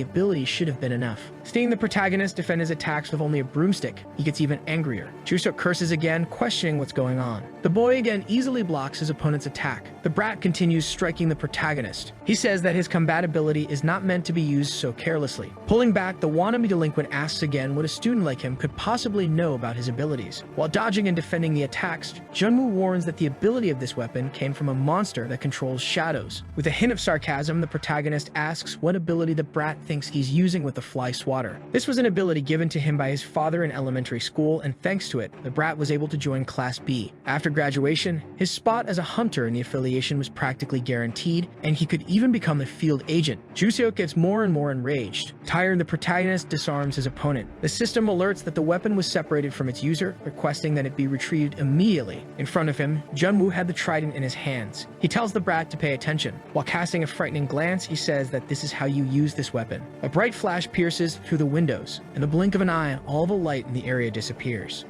ability should have been enough. Seeing the protagonist defend his attacks with only a broomstick, he gets even angrier. Woosik curses again, questioning what's going on. The boy again easily blocks his opponent's attack. The brat continues striking the protagonist. He says that his combatability is not meant to be used so carelessly. Pulling back, the wannabe delinquent asks again what a student like him could possibly know about his abilities. While dodging and defending the attacks, Junwoo warns that the ability of this weapon came from a monster that controls shadows. With a hint of sarcasm, the protagonist asks what ability the brat thinks he's using with the fly swatter. This was an ability given to him by his father in elementary school, and thanks to it, the brat was able to join Class B. After graduation, his spot as a hunter in the affiliation was practically guaranteed, and he could even become a field agent. Woosik gets more and more enraged. Tired, the protagonist disarms his opponent. The system alerts that the weapon was separated from its user, requesting that it be retrieved immediately. In front of him, Junwoo had the trident in his hands. He tells the brat to pay attention. While casting a frightening glance, he says that this is how you use this weapon. A bright flash pierces through the windows. In the blink of an eye, all the light in the area disappears.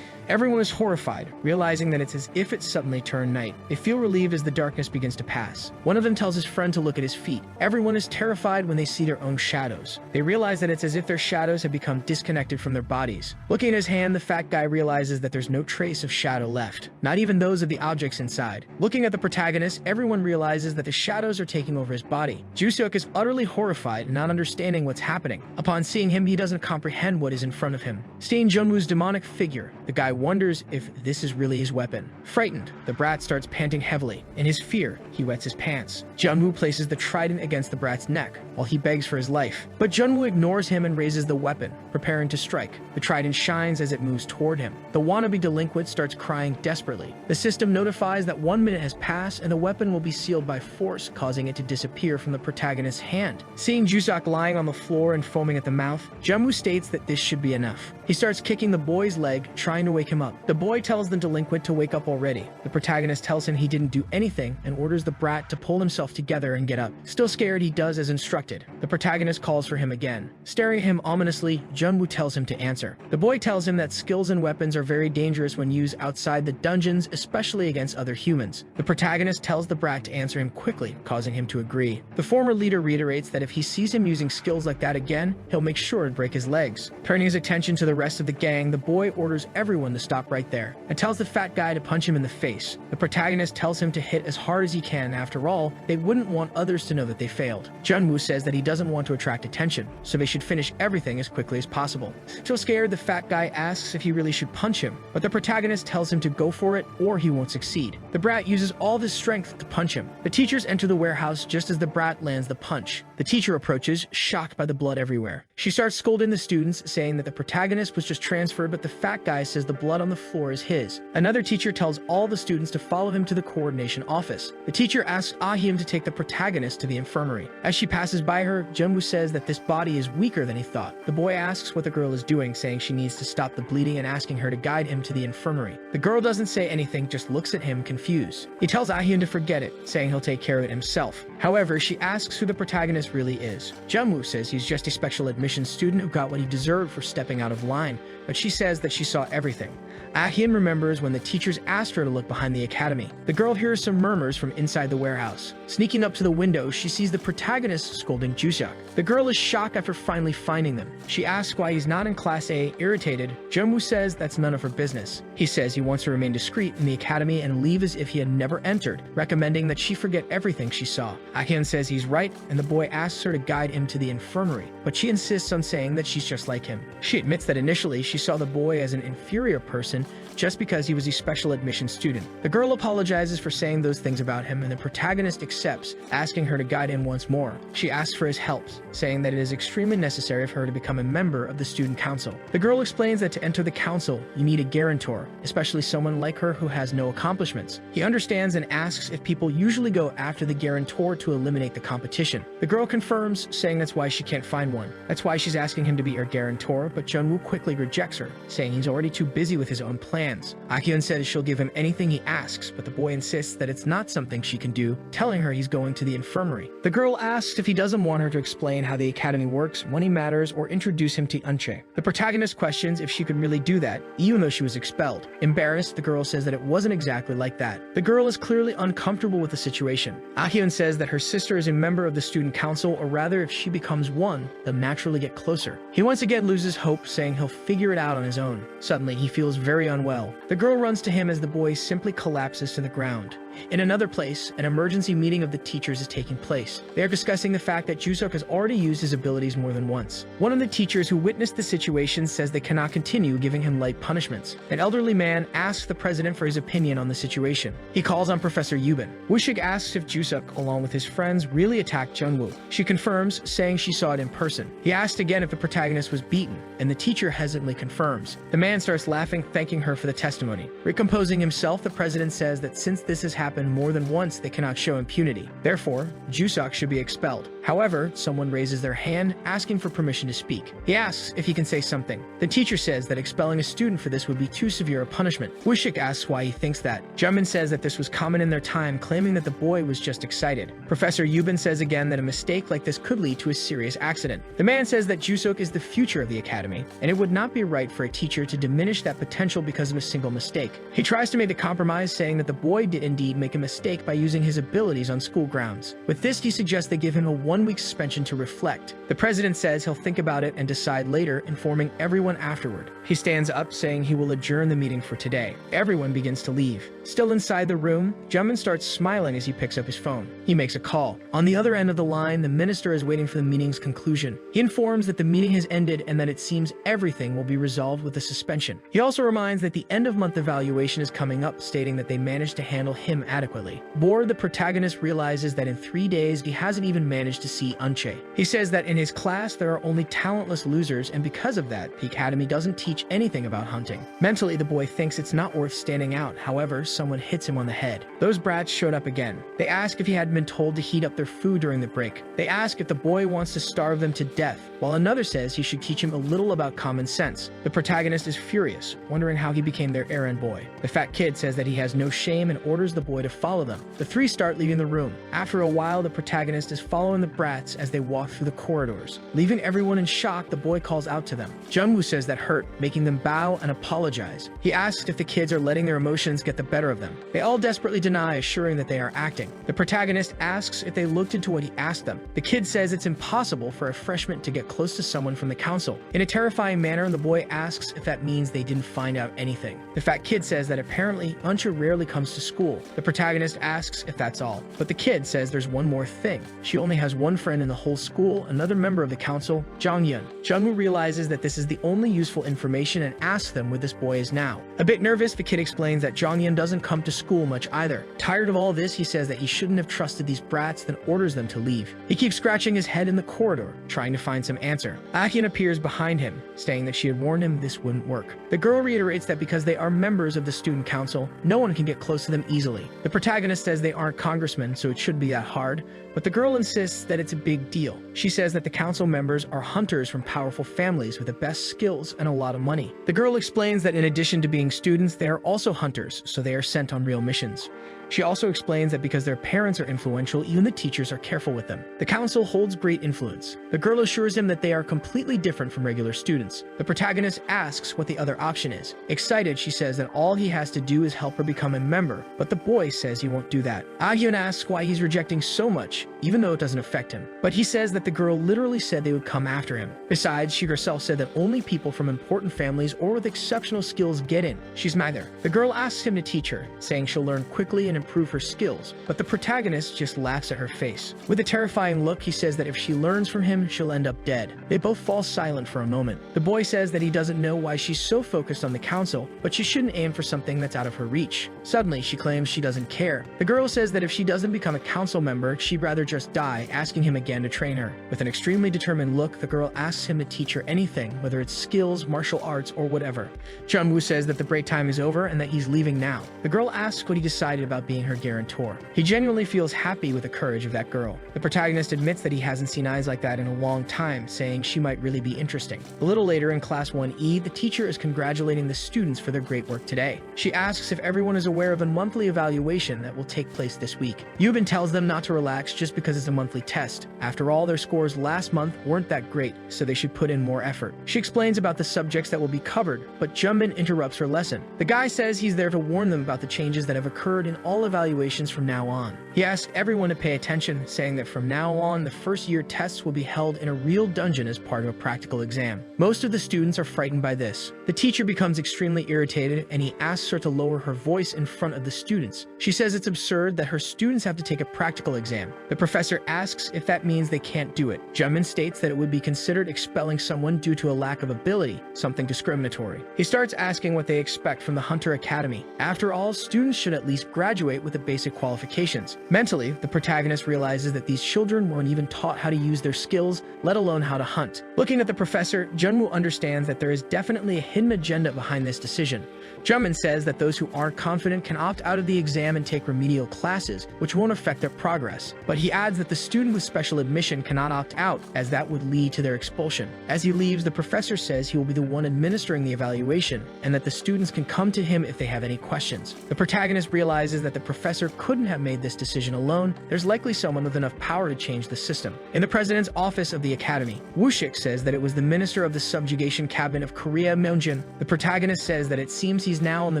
Everyone is horrified, realizing that it's as if it suddenly turned night. They feel relieved as the darkness begins to pass. One of them tells his friend to look at his feet. Everyone is terrified when they see their own shadows. They realize that it's as if their shadows have become disconnected from their bodies. Looking at his hand, the fat guy realizes that there's no trace of shadow left, not even those of the objects inside. Looking at the protagonist, everyone realizes that the shadows are taking over his body. Jusuk is utterly horrified, not understanding what's happening. Upon seeing him, he doesn't comprehend what is in front of him. Seeing Junwoo's demonic figure, the guy wonders if this is really his weapon. Frightened, the brat starts panting heavily. In his fear, he wets his pants. Junwoo places the trident against the brat's neck, while he begs for his life. But Junwoo ignores him and raises the weapon, preparing to strike. The trident shines as it moves toward him. The wannabe delinquent starts crying desperately. The system notifies that 1 minute has passed and the weapon will be sealed by force, causing it to disappear from the protagonist's hand. Seeing Jusuk lying on the floor and foaming at the mouth, Junwoo states that this should be enough. He starts kicking the boy's leg, trying to wake him up. The boy tells the delinquent to wake up already. The protagonist tells him he didn't do anything and orders the brat to pull himself together and get up. Still scared, he does as instructed. The protagonist calls for him again. Staring at him ominously, Junwoo tells him to answer. The boy tells him that skills and weapons are very dangerous when used outside the dungeons, especially against other humans. The protagonist tells the brat to answer him quickly, causing him to agree. The former leader reiterates that if he sees him using skills like that again, he'll make sure to break his legs. Turning his attention to the rest of the gang, the boy orders everyone to stop right there and tells the fat guy to punch him in the face. The protagonist tells him to hit as hard as he can. After all, they wouldn't want others to know that they failed. Junwoo says that he doesn't want to attract attention, so they should finish everything as quickly as possible. Still scared, the fat guy asks if he really should punch him, but the protagonist tells him to go for it or he won't succeed. The brat uses all of his strength to punch him. The teachers enter the warehouse just as the brat lands the punch. The teacher approaches, shocked by the blood everywhere. She starts scolding the students, saying that the protagonist was just transferred, but the fat guy says the blood on the floor is his. Another teacher tells all the students to follow him to the coordination office. The teacher asks Ahim to take the protagonist to the infirmary. As she passes by her, Junwoo says that this body is weaker than he thought. The boy asks what the girl is doing, saying she needs to stop the bleeding and asking her to guide him to the infirmary. The girl doesn't say anything, just looks at him confused. He tells Ahim to forget it, saying he'll take care of it himself. However, she asks who the protagonist really is. Junwoo says he's just a special admission student who got what he deserved for stepping out of line, but she says that she saw everything. Ahim remembers when the teachers asked her to look behind the academy. The girl hears some murmurs from inside the warehouse. Sneaking up to the window, she sees the protagonist scolding Jusuk. The girl is shocked after finally finding them. She asks why he's not in Class A. Irritated, Junwoo says that's none of her business. He says he wants to remain discreet in the academy and leave as if he had never entered, recommending that she forget everything she saw. Ahim says he's right, and the boy asks her to guide him to the infirmary, but she insists on saying that she's just like him. She admits that initially she saw the boy as an inferior person just because he was a special admission student. The girl apologizes for saying those things about him, and the protagonist accepts, asking her to guide him once more. She asks for his help, saying that it is extremely necessary for her to become a member of the student council. The girl explains that to enter the council, you need a guarantor, especially someone like her who has no accomplishments. He understands and asks if people usually go after the guarantor to eliminate the competition. The girl confirms, saying that's why she can't find one. That's why she's asking him to be her guarantor, but Junwoo quickly rejects her, saying he's already too busy with his own plans. Akion says she'll give him anything he asks, but the boy insists that it's not something she can do, telling her he's going to the infirmary. The girl asks if he doesn't want her to explain how the academy works, when he matters, or introduce him to Eunchae. The protagonist questions if she could really do that, even though she was expelled. Embarrassed, the girl says that it wasn't exactly like that. The girl is clearly uncomfortable with the situation. Akion says that her sister is a member of the student council, or rather if she becomes one, they'll naturally get closer. He once again loses hope, saying he'll figure it out on his own. Suddenly, he feels very unwell. The girl runs to him as the boy simply collapses to the ground. In another place, an emergency meeting of the teachers is taking place. They are discussing the fact that Jusuk has already used his abilities more than once. One of the teachers who witnessed the situation says they cannot continue giving him light punishments. An elderly man asks the president for his opinion on the situation. He calls on Professor Yubin. Woosik asks if Jusuk, along with his friends, really attacked Junwoo. She confirms, saying she saw it in person. He asked again if the protagonist was beaten, and the teacher hesitantly confirms. The man starts laughing, thanking her for the testimony. Recomposing himself, the president says that since this has happen more than once, they cannot show impunity. Therefore, Jusok should be expelled. However, someone raises their hand, asking for permission to speak. He asks if he can say something. The teacher says that expelling a student for this would be too severe a punishment. Woosik asks why he thinks that. Jimin says that this was common in their time, claiming that the boy was just excited. Professor Yubin says again that a mistake like this could lead to a serious accident. The man says that Jusok is the future of the academy, and it would not be right for a teacher to diminish that potential because of a single mistake. He tries to make the compromise, saying that the boy did indeed make a mistake by using his abilities on school grounds. With this, he suggests they give him a 1-week suspension to reflect. The president says he'll think about it and decide later, informing everyone afterward. He stands up, saying he will adjourn the meeting for today. Everyone begins to leave. Still inside the room, Jimin starts smiling as he picks up his phone. He makes a call. On the other end of the line, the minister is waiting for the meeting's conclusion. He informs that the meeting has ended and that it seems everything will be resolved with a suspension. He also reminds that the end-of-month evaluation is coming up, stating that they managed to handle him adequately. Bored, the protagonist realizes that in 3 days he hasn't even managed to see Eunchae. He says that in his class there are only talentless losers, and because of that, the academy doesn't teach anything about hunting. Mentally, the boy thinks it's not worth standing out. However, someone hits him on the head. Those brats showed up again. They ask if he hadn't been told to heat up their food during the break. They ask if the boy wants to starve them to death, while another says he should teach him a little about common sense. The protagonist is furious, wondering how he became their errand boy. The fat kid says that he has no shame and orders the boy to follow them. The three start leaving the room. After a while, the protagonist is following the brats as they walk through the corridors. Leaving everyone in shock, the boy calls out to them. Jungwoo says that hurt, making them bow and apologize. He asks if the kids are letting their emotions get the better of them. They all desperately deny, assuring that they are acting. The protagonist asks if they looked into what he asked them. The kid says it's impossible for a freshman to get close to someone from the council. In a terrifying manner, the boy asks if that means they didn't find out anything. The fat kid says that apparently Eunchae rarely comes to school. The protagonist asks if that's all, but the kid says there's one more thing. She only has one friend in the whole school, another member of the council, Jongyun. Jungwoo realizes that this is the only useful information and asks them where this boy is now. A bit nervous, the kid explains that Jongyun doesn't come to school much either. Tired of all this, he says that he shouldn't have trusted these brats, then orders them to leave. He keeps scratching his head in the corridor, trying to find some answer. Akian appears behind him, saying that she had warned him this wouldn't work. The girl reiterates that because they are members of the student council, no one can get close to them easily. The protagonist says they aren't congressmen, so it shouldn't be that hard, but the girl insists that it's a big deal. She says that the council members are hunters from powerful families with the best skills and a lot of money. The girl explains that in addition to being students, they are also hunters, so they are sent on real missions. She also explains that because their parents are influential, even the teachers are careful with them. The council holds great influence. The girl assures him that they are completely different from regular students. The protagonist asks what the other option is. Excited, she says that all he has to do is help her become a member, but the boy says he won't do that. Ahyun asks why he's rejecting so much, even though it doesn't affect him. But he says that the girl literally said they would come after him. Besides, she herself said that only people from important families or with exceptional skills get in. She's neither. The girl asks him to teach her, saying she'll learn quickly and improve her skills, but the protagonist just laughs at her face. With a terrifying look, he says that if she learns from him, she'll end up dead. They both fall silent for a moment. The boy says that he doesn't know why she's so focused on the council, but she shouldn't aim for something that's out of her reach. Suddenly, she claims she doesn't care. The girl says that if she doesn't become a council member, she'd rather just die, asking him again to train her. With an extremely determined look, the girl asks him to teach her anything, whether it's skills, martial arts, or whatever. Jungwoo says that the break time is over and that he's leaving now. The girl asks what he decided about being her guarantor. He genuinely feels happy with the courage of that girl. The protagonist admits that he hasn't seen eyes like that in a long time, saying she might really be interesting. A little later in Class 1E, the teacher is congratulating the students for their great work today. She asks if everyone is aware of a monthly evaluation that will take place this week. Yubin tells them not to relax just because it's a monthly test. After all, their scores last month weren't that great, so they should put in more effort. She explains about the subjects that will be covered, but Jumbin interrupts her lesson. The guy says he's there to warn them about the changes that have occurred in all evaluations from now on. He asks everyone to pay attention, saying that from now on, the first year tests will be held in a real dungeon as part of a practical exam. Most of the students are frightened by this. The teacher becomes extremely irritated, and he asks her to lower her voice in front of the students. She says it's absurd that her students have to take a practical exam. The professor asks if that means they can't do it. Jumin states that it would be considered expelling someone due to a lack of ability, something discriminatory. He starts asking what they expect from the Hunter Academy. After all, students should at least graduate graduate with the basic qualifications. Mentally, the protagonist realizes that these children weren't even taught how to use their skills, let alone how to hunt. Looking at the professor, Junwoo understands that there is definitely a hidden agenda behind this decision. Junmin says that those who aren't confident can opt out of the exam and take remedial classes, which won't affect their progress. But he adds that the student with special admission cannot opt out, as that would lead to their expulsion. As he leaves, the professor says he will be the one administering the evaluation, and that the students can come to him if they have any questions. The protagonist realizes that the professor couldn't have made this decision alone. There's likely someone with enough power to change the system. In the president's office of the academy, Woosik says that it was the minister of the subjugation cabinet of Korea, Myunjin. The protagonist says that it seems he's now on the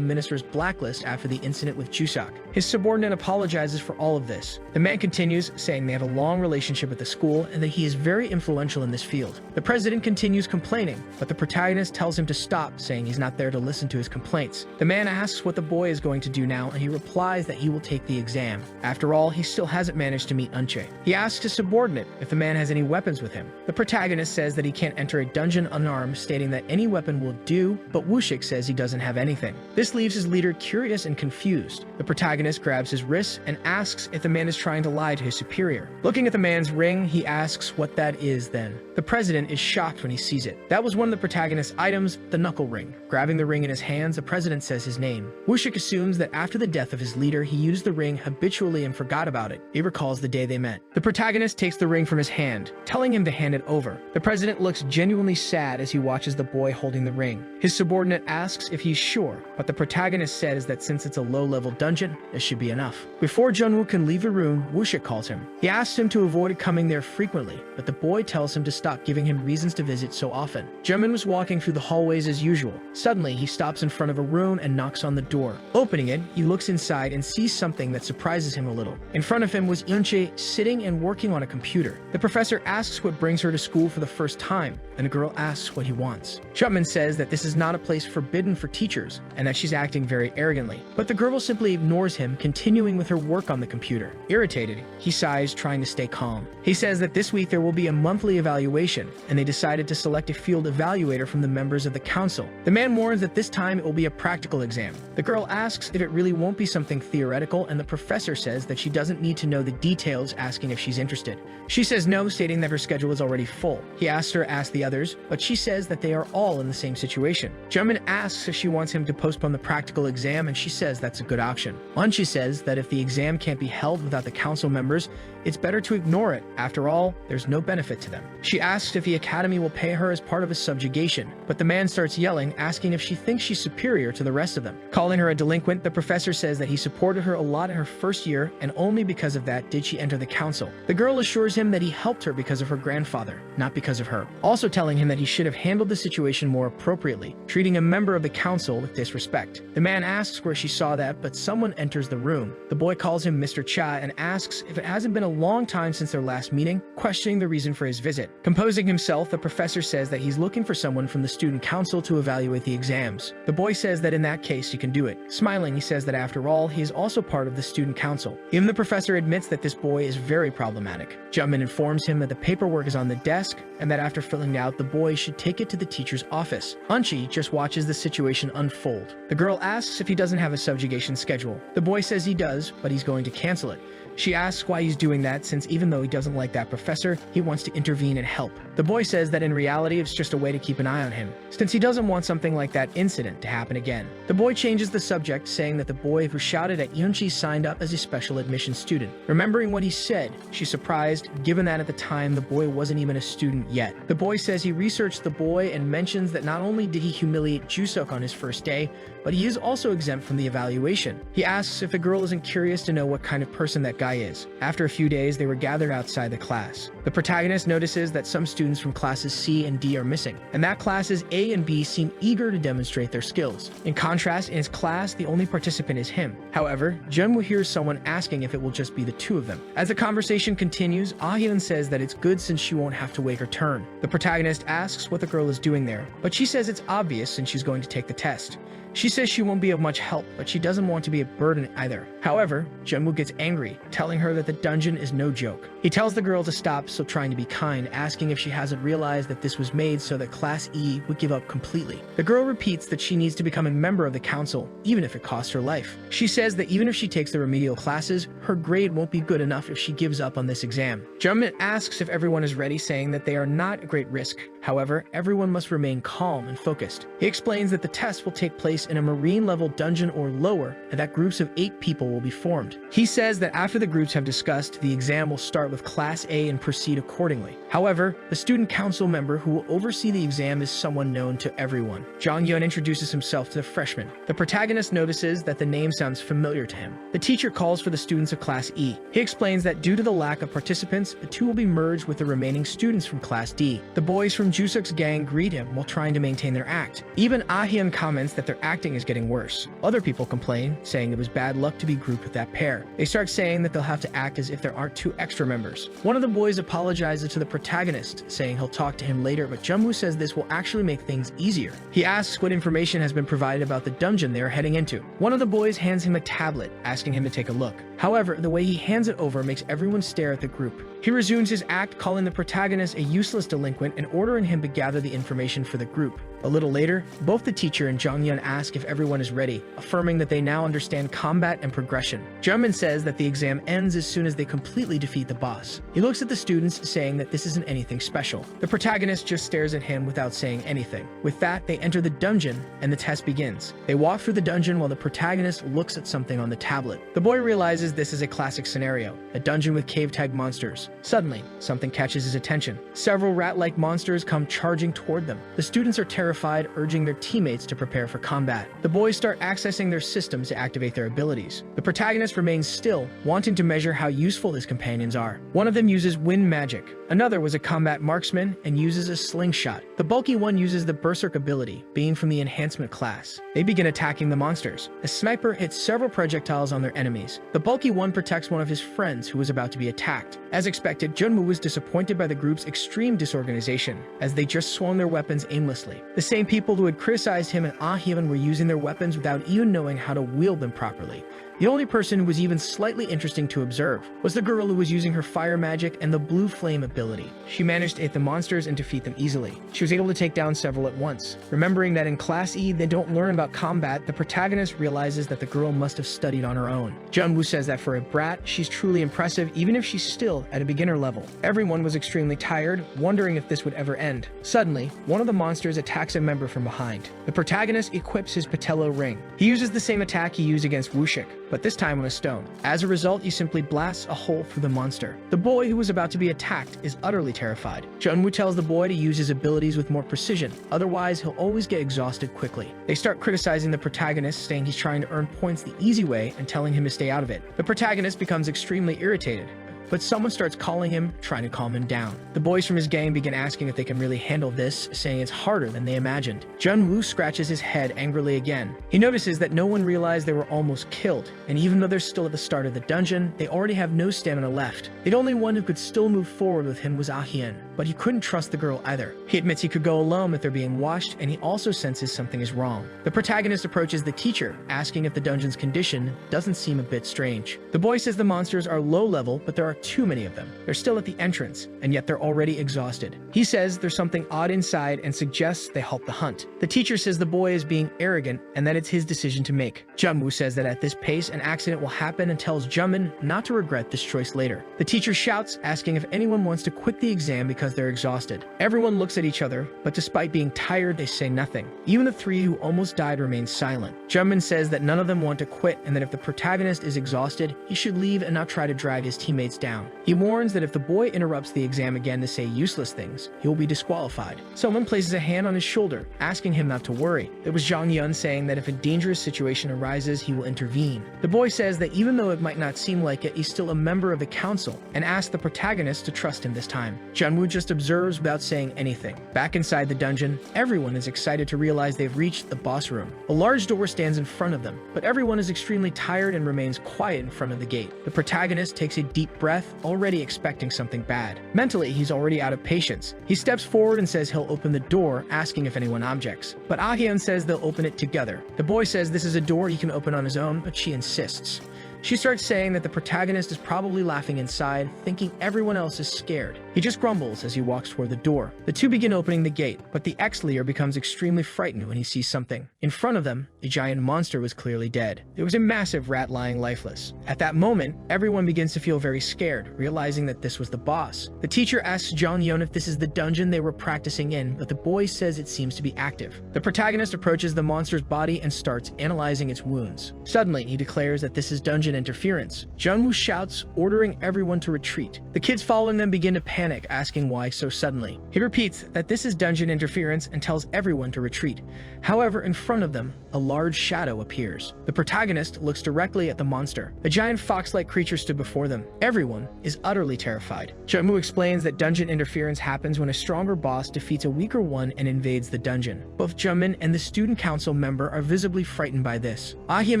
minister's blacklist after the incident with Chuseok. His subordinate apologizes for all of this. The man continues, saying they have a long relationship at the school and that he is very influential in this field. The president continues complaining, but the protagonist tells him to stop, saying he's not there to listen to his complaints. The man asks what the boy is going to do now, and he replies that he will take the exam. After all, he still hasn't managed to meet Eunchae. He asks his subordinate if the man has any weapons with him. The protagonist says that he can't enter a dungeon unarmed, stating that any weapon will do, but Woosik says he doesn't have anything. This leaves his leader curious and confused. The protagonist grabs his wrist and asks if the man is trying to lie to his superior. Looking at the man's ring, he asks what that is then. The president is shocked when he sees it. That was one of the protagonist's items, the knuckle ring. Grabbing the ring in his hands, the president says his name. Woosik assumes that after the death of his leader, he used the ring habitually and forgot about it. He recalls the day they met. The protagonist takes the ring from his hand, telling him to hand it over. The president looks genuinely sad as he watches the boy holding the ring. His subordinate asks if he's sure, but the protagonist says that since it's a low-level dungeon, it should be enough. Before Junwoo can leave the room, Woosik calls him. He asks him to avoid coming there frequently, but the boy tells him to stop giving him reasons to visit so often. Junmin was walking through the hallways as usual. Suddenly, he stops in front of a room and knocks on the door. Opening it, he looks inside and sees something that surprises him a little. In front of him was Eunchae sitting and working on a computer. The professor asks what brings her to school for the first time, and the girl asks what he wants. Junmin says that this is not a place forbidden for teachers, and that she's acting very arrogantly. But the girl simply ignores him, continuing with her work on the computer. Irritated, he sighs, trying to stay calm. He says that this week there will be a monthly evaluation, and they decided to select a field evaluator from the members of the council. The man warns that this time it will be a practical exam. The girl asks if it really won't be something theoretical, and the professor says that she doesn't need to know the details, asking if she's interested. She says no, stating that her schedule is already full. He asks her to ask the others, but she says that they are all in the same situation. Junmin asks if she wants him to postpone the practical exam, and she says that's a good option. Eunchae says that if the exam can't be held without the council members, it's better to ignore it. After all, there's no benefit to them. She asks if the academy will pay her as part of a subjugation, but the man starts yelling, asking if she thinks she's superior to the rest of them. Calling her a delinquent, the professor says that he supported her a lot in her first year, and only because of that did she enter the council. The girl assures him that he helped her because of her grandfather, not because of her. Also telling him that he should have handled the situation more appropriately, treating a member of the council with disrespect. The man asks where she saw that, but someone enters the room. The boy calls him Mr. Cha and asks if it hasn't been a long time since their last meeting, questioning the reason for his visit. Composing himself, the professor says that he's looking for someone from the student council to evaluate the exams. The boy says that in that case he can do it. Smiling, he says that after all, he is also part of the student council. Even the professor admits that this boy is very problematic. Junmin informs him that the paperwork is on the desk, and that after filling it out, the boy should take it to the teacher's office. Eunchae just watches the situation unfold. The girl asks if he doesn't have a subjugation schedule. The boy says he does, but he's going to cancel it. She asks why he's doing that, since even though he doesn't like that professor, he wants to intervene and help. The boy says that in reality it's just a way to keep an eye on him, since he doesn't want something like that incident to happen again. The boy changes the subject, saying that the boy who shouted at Eunchae signed up as a special admission student. Remembering what he said, she's surprised, given that at the time the boy wasn't even a student yet. The boy says he researched the boy and mentions that not only did he humiliate Chuseok on his first day, but he is also exempt from the evaluation. He asks if the girl isn't curious to know what kind of person that guy is. After a few days, they were gathered outside the class. The protagonist notices that some students from classes C and D are missing, and that classes A and B seem eager to demonstrate their skills. In contrast, in his class, the only participant is him. However, Junwoo hears someone asking if it will just be the two of them. As the conversation continues, Ah-hyun says that it's good since she won't have to wait her turn. The protagonist asks what the girl is doing there, but she says it's obvious since she's going to take the test. She says she won't be of much help, but she doesn't want to be a burden either. However, Jungwoo gets angry, telling her that the dungeon is no joke. He tells the girl to stop still trying to be kind, asking if she hasn't realized that this was made so that Class E would give up completely. The girl repeats that she needs to become a member of the council, even if it costs her life. She says that even if she takes the remedial classes, her grade won't be good enough if she gives up on this exam. Jungmin asks if everyone is ready, saying that they are not a great risk. However, everyone must remain calm and focused. He explains that the test will take place in a marine-level dungeon or lower, and that groups of 8 people will be formed. He says that after the groups have discussed, the exam will start with Class A and proceed accordingly. However, the student council member who will oversee the exam is someone known to everyone. Jong Yeon introduces himself to the freshmen. The protagonist notices that the name sounds familiar to him. The teacher calls for the students of Class E. He explains that due to the lack of participants, the two will be merged with the remaining students from Class D. The boys from Woosik gang greet him while trying to maintain their act. Even Ah-hyun comments that their acting is getting worse. Other people complain, saying it was bad luck to be grouped with that pair. They start saying that they'll have to act as if there aren't 2 extra members. One of the boys apologizes to the protagonist, saying he'll talk to him later, but Jungwoo says this will actually make things easier. He asks what information has been provided about the dungeon they are heading into. One of the boys hands him a tablet, asking him to take a look. However, the way he hands it over makes everyone stare at the group. He resumes his act, calling the protagonist a useless delinquent and ordering him to gather the information for the group. A little later, both the teacher and Jonghyun ask if everyone is ready, affirming that they now understand combat and progression. Jungmin says that the exam ends as soon as they completely defeat the boss. He looks at the students, saying that this isn't anything special. The protagonist just stares at him without saying anything. With that, they enter the dungeon, and the test begins. They walk through the dungeon while the protagonist looks at something on the tablet. The boy realizes this is a classic scenario, a dungeon with cave-tag monsters. Suddenly, something catches his attention. Several rat-like monsters come charging toward them. The students are terrified, urging their teammates to prepare for combat. The boys start accessing their systems to activate their abilities. The protagonist remains still, wanting to measure how useful his companions are. One of them uses wind magic. Another was a combat marksman and uses a slingshot. The bulky one uses the berserk ability, being from the enhancement class. They begin attacking the monsters. A sniper hits several projectiles on their enemies. The bulky one protects one of his friends who was about to be attacked. As expected, Junwoo was disappointed by the group's extreme disorganization, as they just swung their weapons aimlessly. The same people who had criticized him and Ah-hyun were using their weapons without even knowing how to wield them properly. The only person who was even slightly interesting to observe was the girl who was using her fire magic and the blue flame ability. She managed to hit the monsters and defeat them easily. She was able to take down several at once. Remembering that in Class E they don't learn about combat, the protagonist realizes that the girl must have studied on her own. Junwoo says that for a brat, she's truly impressive even if she's still at a beginner level. Everyone was extremely tired, wondering if this would ever end. Suddenly, one of the monsters attacks a member from behind. The protagonist equips his patello ring. He uses the same attack he used against Woosik, but this time on a stone. As a result, he simply blasts a hole through the monster. The boy who was about to be attacked is utterly terrified. Junwoo tells the boy to use his abilities with more precision, otherwise he'll always get exhausted quickly. They start criticizing the protagonist, saying he's trying to earn points the easy way and telling him to stay out of it. The protagonist becomes extremely irritated, but someone starts calling him, trying to calm him down. The boys from his gang begin asking if they can really handle this, saying it's harder than they imagined. Junwoo scratches his head angrily again. He notices that no one realized they were almost killed, and even though they're still at the start of the dungeon, they already have no stamina left. The only one who could still move forward with him was Ah-hyun, but he couldn't trust the girl either. He admits he could go alone if they're being watched, and he also senses something is wrong. The protagonist approaches the teacher, asking if the dungeon's condition doesn't seem a bit strange. The boy says the monsters are low level, but there are too many of them. They're still at the entrance, and yet they're already exhausted. He says there's something odd inside and suggests they halt the hunt. The teacher says the boy is being arrogant and that it's his decision to make. Junwoo says that at this pace an accident will happen and tells Junmin not to regret this choice later. The teacher shouts, asking if anyone wants to quit the exam because they're exhausted. Everyone looks at each other, but despite being tired, they say nothing. Even the 3 who almost died remain silent. Junmin says that none of them want to quit and that if the protagonist is exhausted, he should leave and not try to drag his teammates down. He warns that if the boy interrupts the exam again to say useless things, he will be disqualified. Someone places a hand on his shoulder, asking him not to worry. There was Jong Yeon saying that if a dangerous situation arises, he will intervene. The boy says that even though it might not seem like it, he's still a member of the council, and asks the protagonist to trust him this time. Junwoo just observes without saying anything. Back inside the dungeon, everyone is excited to realize they've reached the boss room. A large door stands in front of them, but everyone is extremely tired and remains quiet in front of the gate. The protagonist takes a deep breath, already expecting something bad. Mentally, he's already out of patience. He steps forward and says he'll open the door, asking if anyone objects. But Ah-hyun says they'll open it together. The boy says this is a door he can open on his own, but she insists. She starts saying that the protagonist is probably laughing inside, thinking everyone else is scared. He just grumbles as he walks toward the door. The two begin opening the gate, but the ex-leader becomes extremely frightened when he sees something. In front of them, a giant monster was clearly dead. It was a massive rat lying lifeless. At that moment, everyone begins to feel very scared, realizing that this was the boss. The teacher asks Jong-yeon if this is the dungeon they were practicing in, but the boy says it seems to be active. The protagonist approaches the monster's body and starts analyzing its wounds. Suddenly, he declares that this is dungeon interference. Jung-woo shouts, ordering everyone to retreat. The kids following them begin to panic, asking why so suddenly. He repeats that this is dungeon interference and tells everyone to retreat. However, in front of them, a large shadow appears. The protagonist looks directly at the monster. A giant fox-like creature stood before them. Everyone is utterly terrified. Jung-woo explains that dungeon interference happens when a stronger boss defeats a weaker one and invades the dungeon. Both Jungmin and the student council member are visibly frightened by this. Ah-hyun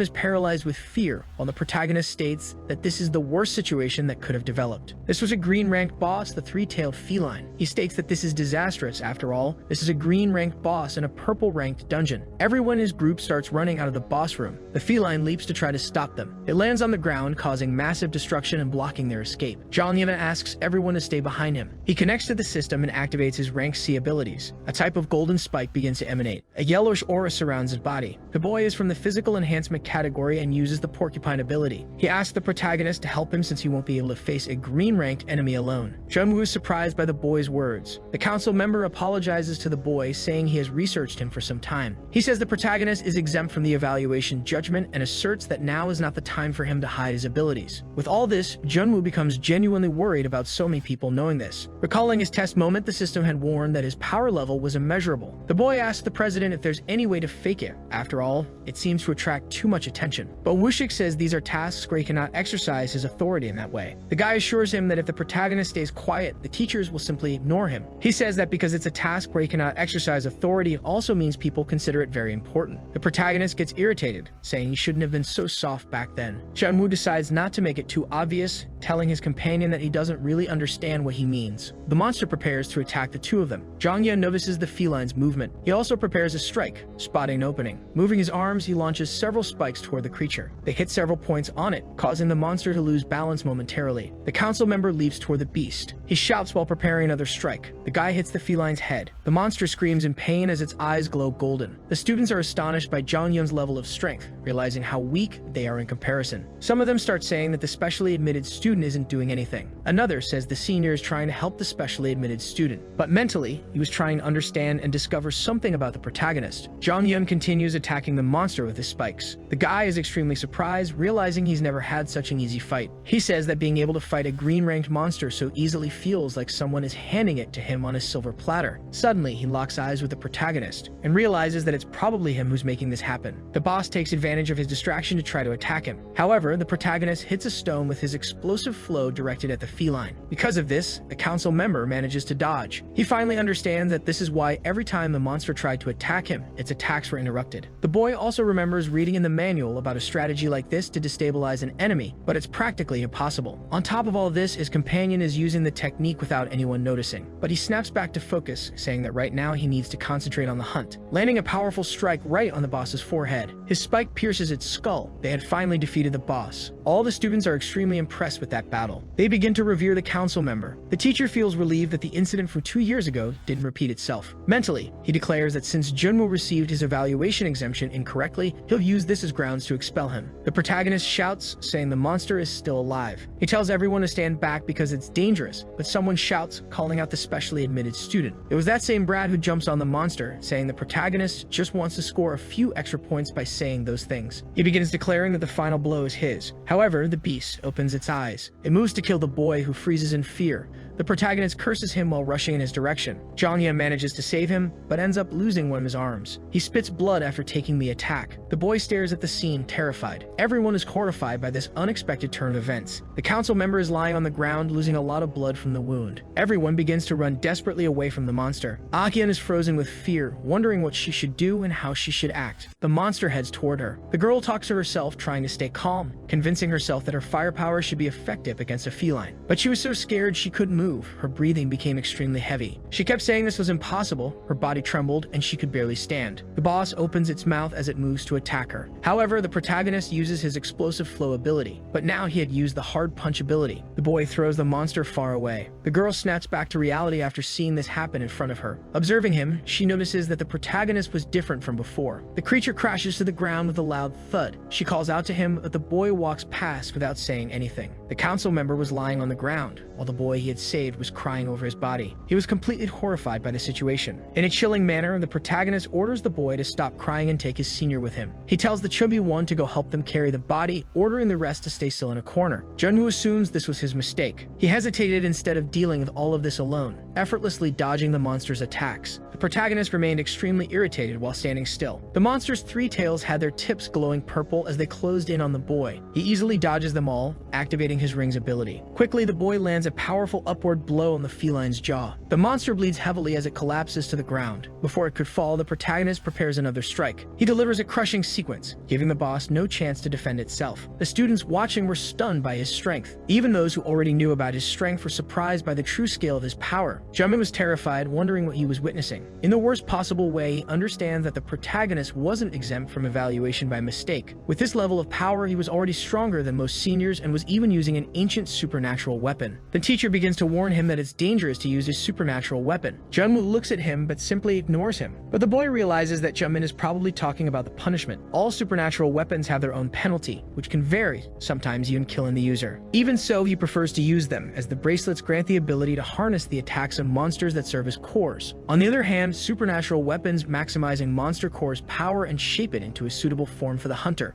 is paralyzed with fear, while the protagonist states that this is the worst situation that could have developed. This was a green-ranked boss, the three-tailed feline. He states that this is disastrous. After all, this is a green-ranked boss in a purple-ranked dungeon. Everyone in his group starts running out of the boss room. The feline leaps to try to stop them. It lands on the ground, causing massive destruction and blocking their escape. Jong-yeon asks everyone to stay behind him. He connects to the system and activates his rank C abilities. A type of golden spike begins to emanate. A yellowish aura surrounds his body. The boy is from the physical enhancement category and uses the porcupine ability. He asks the protagonist to help him since he won't be able to face a green-ranked enemy alone. Jung-woo is surprised by the boy's words. The council member apologizes to the boy, saying he has researched him for some time. He says the protagonist is exempt from the evaluation judgment and asserts that now is not the time for him to hide his abilities. With all this, Jung-woo becomes genuinely worried about so many people knowing this. Recalling his test moment, the system had warned that his power level was immeasurable. The boy asks the president if there's any way to fake it. After all, it seems to attract too much attention. But Woosik says these are tasks where he cannot exercise his authority in that way. The guy assures him that if the protagonist stays quiet, the teachers will simply ignore him. He says that because it's a task where he cannot exercise authority, it also means people consider it very important. The protagonist gets irritated, saying he shouldn't have been so soft back then. Jung-woo decides not to make it too obvious, telling his companion that he doesn't really understand what he means. The monster prepares to attack the two of them. Jong-yeon notices the feline's movement. He also prepares a strike, spotting an opening. Moving his arms, he launches several spikes toward the creature. They hit several points on it, causing the monster to lose balance momentarily. The council member leaps toward the beast. He shouts while preparing another strike. The guy hits the feline's head. The monster screams in pain as its eyes glow golden. The students are astonished by Jong-yeon's level of strength, realizing how weak they are in comparison. Some of them start saying that the specially admitted student isn't doing anything. Another says the senior is trying to help the specially admitted student, but mentally, he was trying to understand and discover something about the protagonist. Jong-yeon continues attacking the monster with his spikes. The guy is extremely surprised, realizing he's never had such an easy fight. He says that being able to fight a green-ranked monster so easily feels like someone is handing it to him on a silver platter. Suddenly, he locks eyes with the protagonist and realizes that it's probably him who's making this happen. The boss takes advantage of his distraction to try to attack him. However, the protagonist hits a stone with his explosive flow directed at the feline. Because of this, the council member manages to dodge. He finally understands that this is why every time the monster tried to attack him, its attacks were interrupted. The boy also remembers reading in the manual about a strategy like this to destabilize an enemy, but it's practically impossible. On top of all this, his companion is using the technique without anyone noticing, but he snaps back to focus, saying that right now he needs to concentrate on the hunt, landing a powerful strike right on the boss's forehead. His spike pierces its skull. They had finally defeated the boss. All the students are extremely impressed with that battle. They begin to revere the council member. The teacher feels relieved that the incident from 2 years ago didn't repeat itself. Mentally, he declares that since Junwoo received his evaluation exemption incorrectly, he'll use this as grounds to expel him. The protagonist shouts, saying the monster is still alive. He tells everyone to stand back because it's dangerous, but someone shouts, calling out the specially admitted student. It was that same Brad who jumps on the monster, saying the protagonist just wants to score a few extra points by saying those things. He begins declaring that the final blow is his. However, the beast opens its eyes. It moves to kill the boy, who freezes in fear. The protagonist curses him while rushing in his direction. Jonghyun manages to save him, but ends up losing one of his arms. He spits blood after taking the attack. The boy stares at the scene, terrified. Everyone is horrified by this unexpected turn of events. The council member is lying on the ground, losing a lot of blood from the wound. Everyone begins to run desperately away from the monster. Akien is frozen with fear, wondering what she should do and how she should act. The monster heads toward her. The girl talks to herself, trying to stay calm, convincing herself that her firepower should be effective against a feline. But she was so scared she couldn't move. Her breathing became extremely heavy. She kept saying this was impossible. Her body trembled and she could barely stand. The boss opens its mouth as it moves to attack her. However, the protagonist uses his explosive flow ability, but now he had used the hard punch ability. The boy throws the monster far away. The girl snaps back to reality after seeing this happen in front of her. Observing him, she notices that the protagonist was different from before. The creature crashes to the ground with a loud thud. She calls out to him, but the boy walks past without saying anything. The council member was lying on the ground, while the boy he had saved was crying over his body. He was completely horrified by the situation. In a chilling manner, the protagonist orders the boy to stop crying and take his senior with him. He tells the chubby one to go help them carry the body, ordering the rest to stay still in a corner. Junwoo assumes this was his mistake. He hesitated instead of dealing with all of this alone, effortlessly dodging the monster's attacks. The protagonist remained extremely irritated while standing still. The monster's three tails had their tips glowing purple as they closed in on the boy. He easily dodges them all, activating his ring's ability. Quickly, the boy lands a powerful upward blow on the feline's jaw. The monster bleeds heavily as it collapses to the ground. Before it could fall, the protagonist prepares another strike. He delivers a crushing sequence, giving the boss no chance to defend itself. The students watching were stunned by his strength. Even those who already knew about his strength were surprised by the true scale of his power. Jamin was terrified, wondering what he was witnessing. In the worst possible way, he understands that the protagonist wasn't exempt from evaluation by mistake. With this level of power, he was already stronger than most seniors and was even using an ancient supernatural weapon. The teacher begins to warn him that it's dangerous to use his supernatural weapon. Junwoo looks at him but simply ignores him. But the boy realizes that Jamin is probably talking about the punishment. All supernatural weapons have their own penalty, which can vary, sometimes even killing the user. Even so, he prefers to use them, as the bracelets grant the ability to harness the attacks of monsters that serve as cores. On the other hand, supernatural weapons maximizing monster core's power and shape it into a suitable form for the hunter.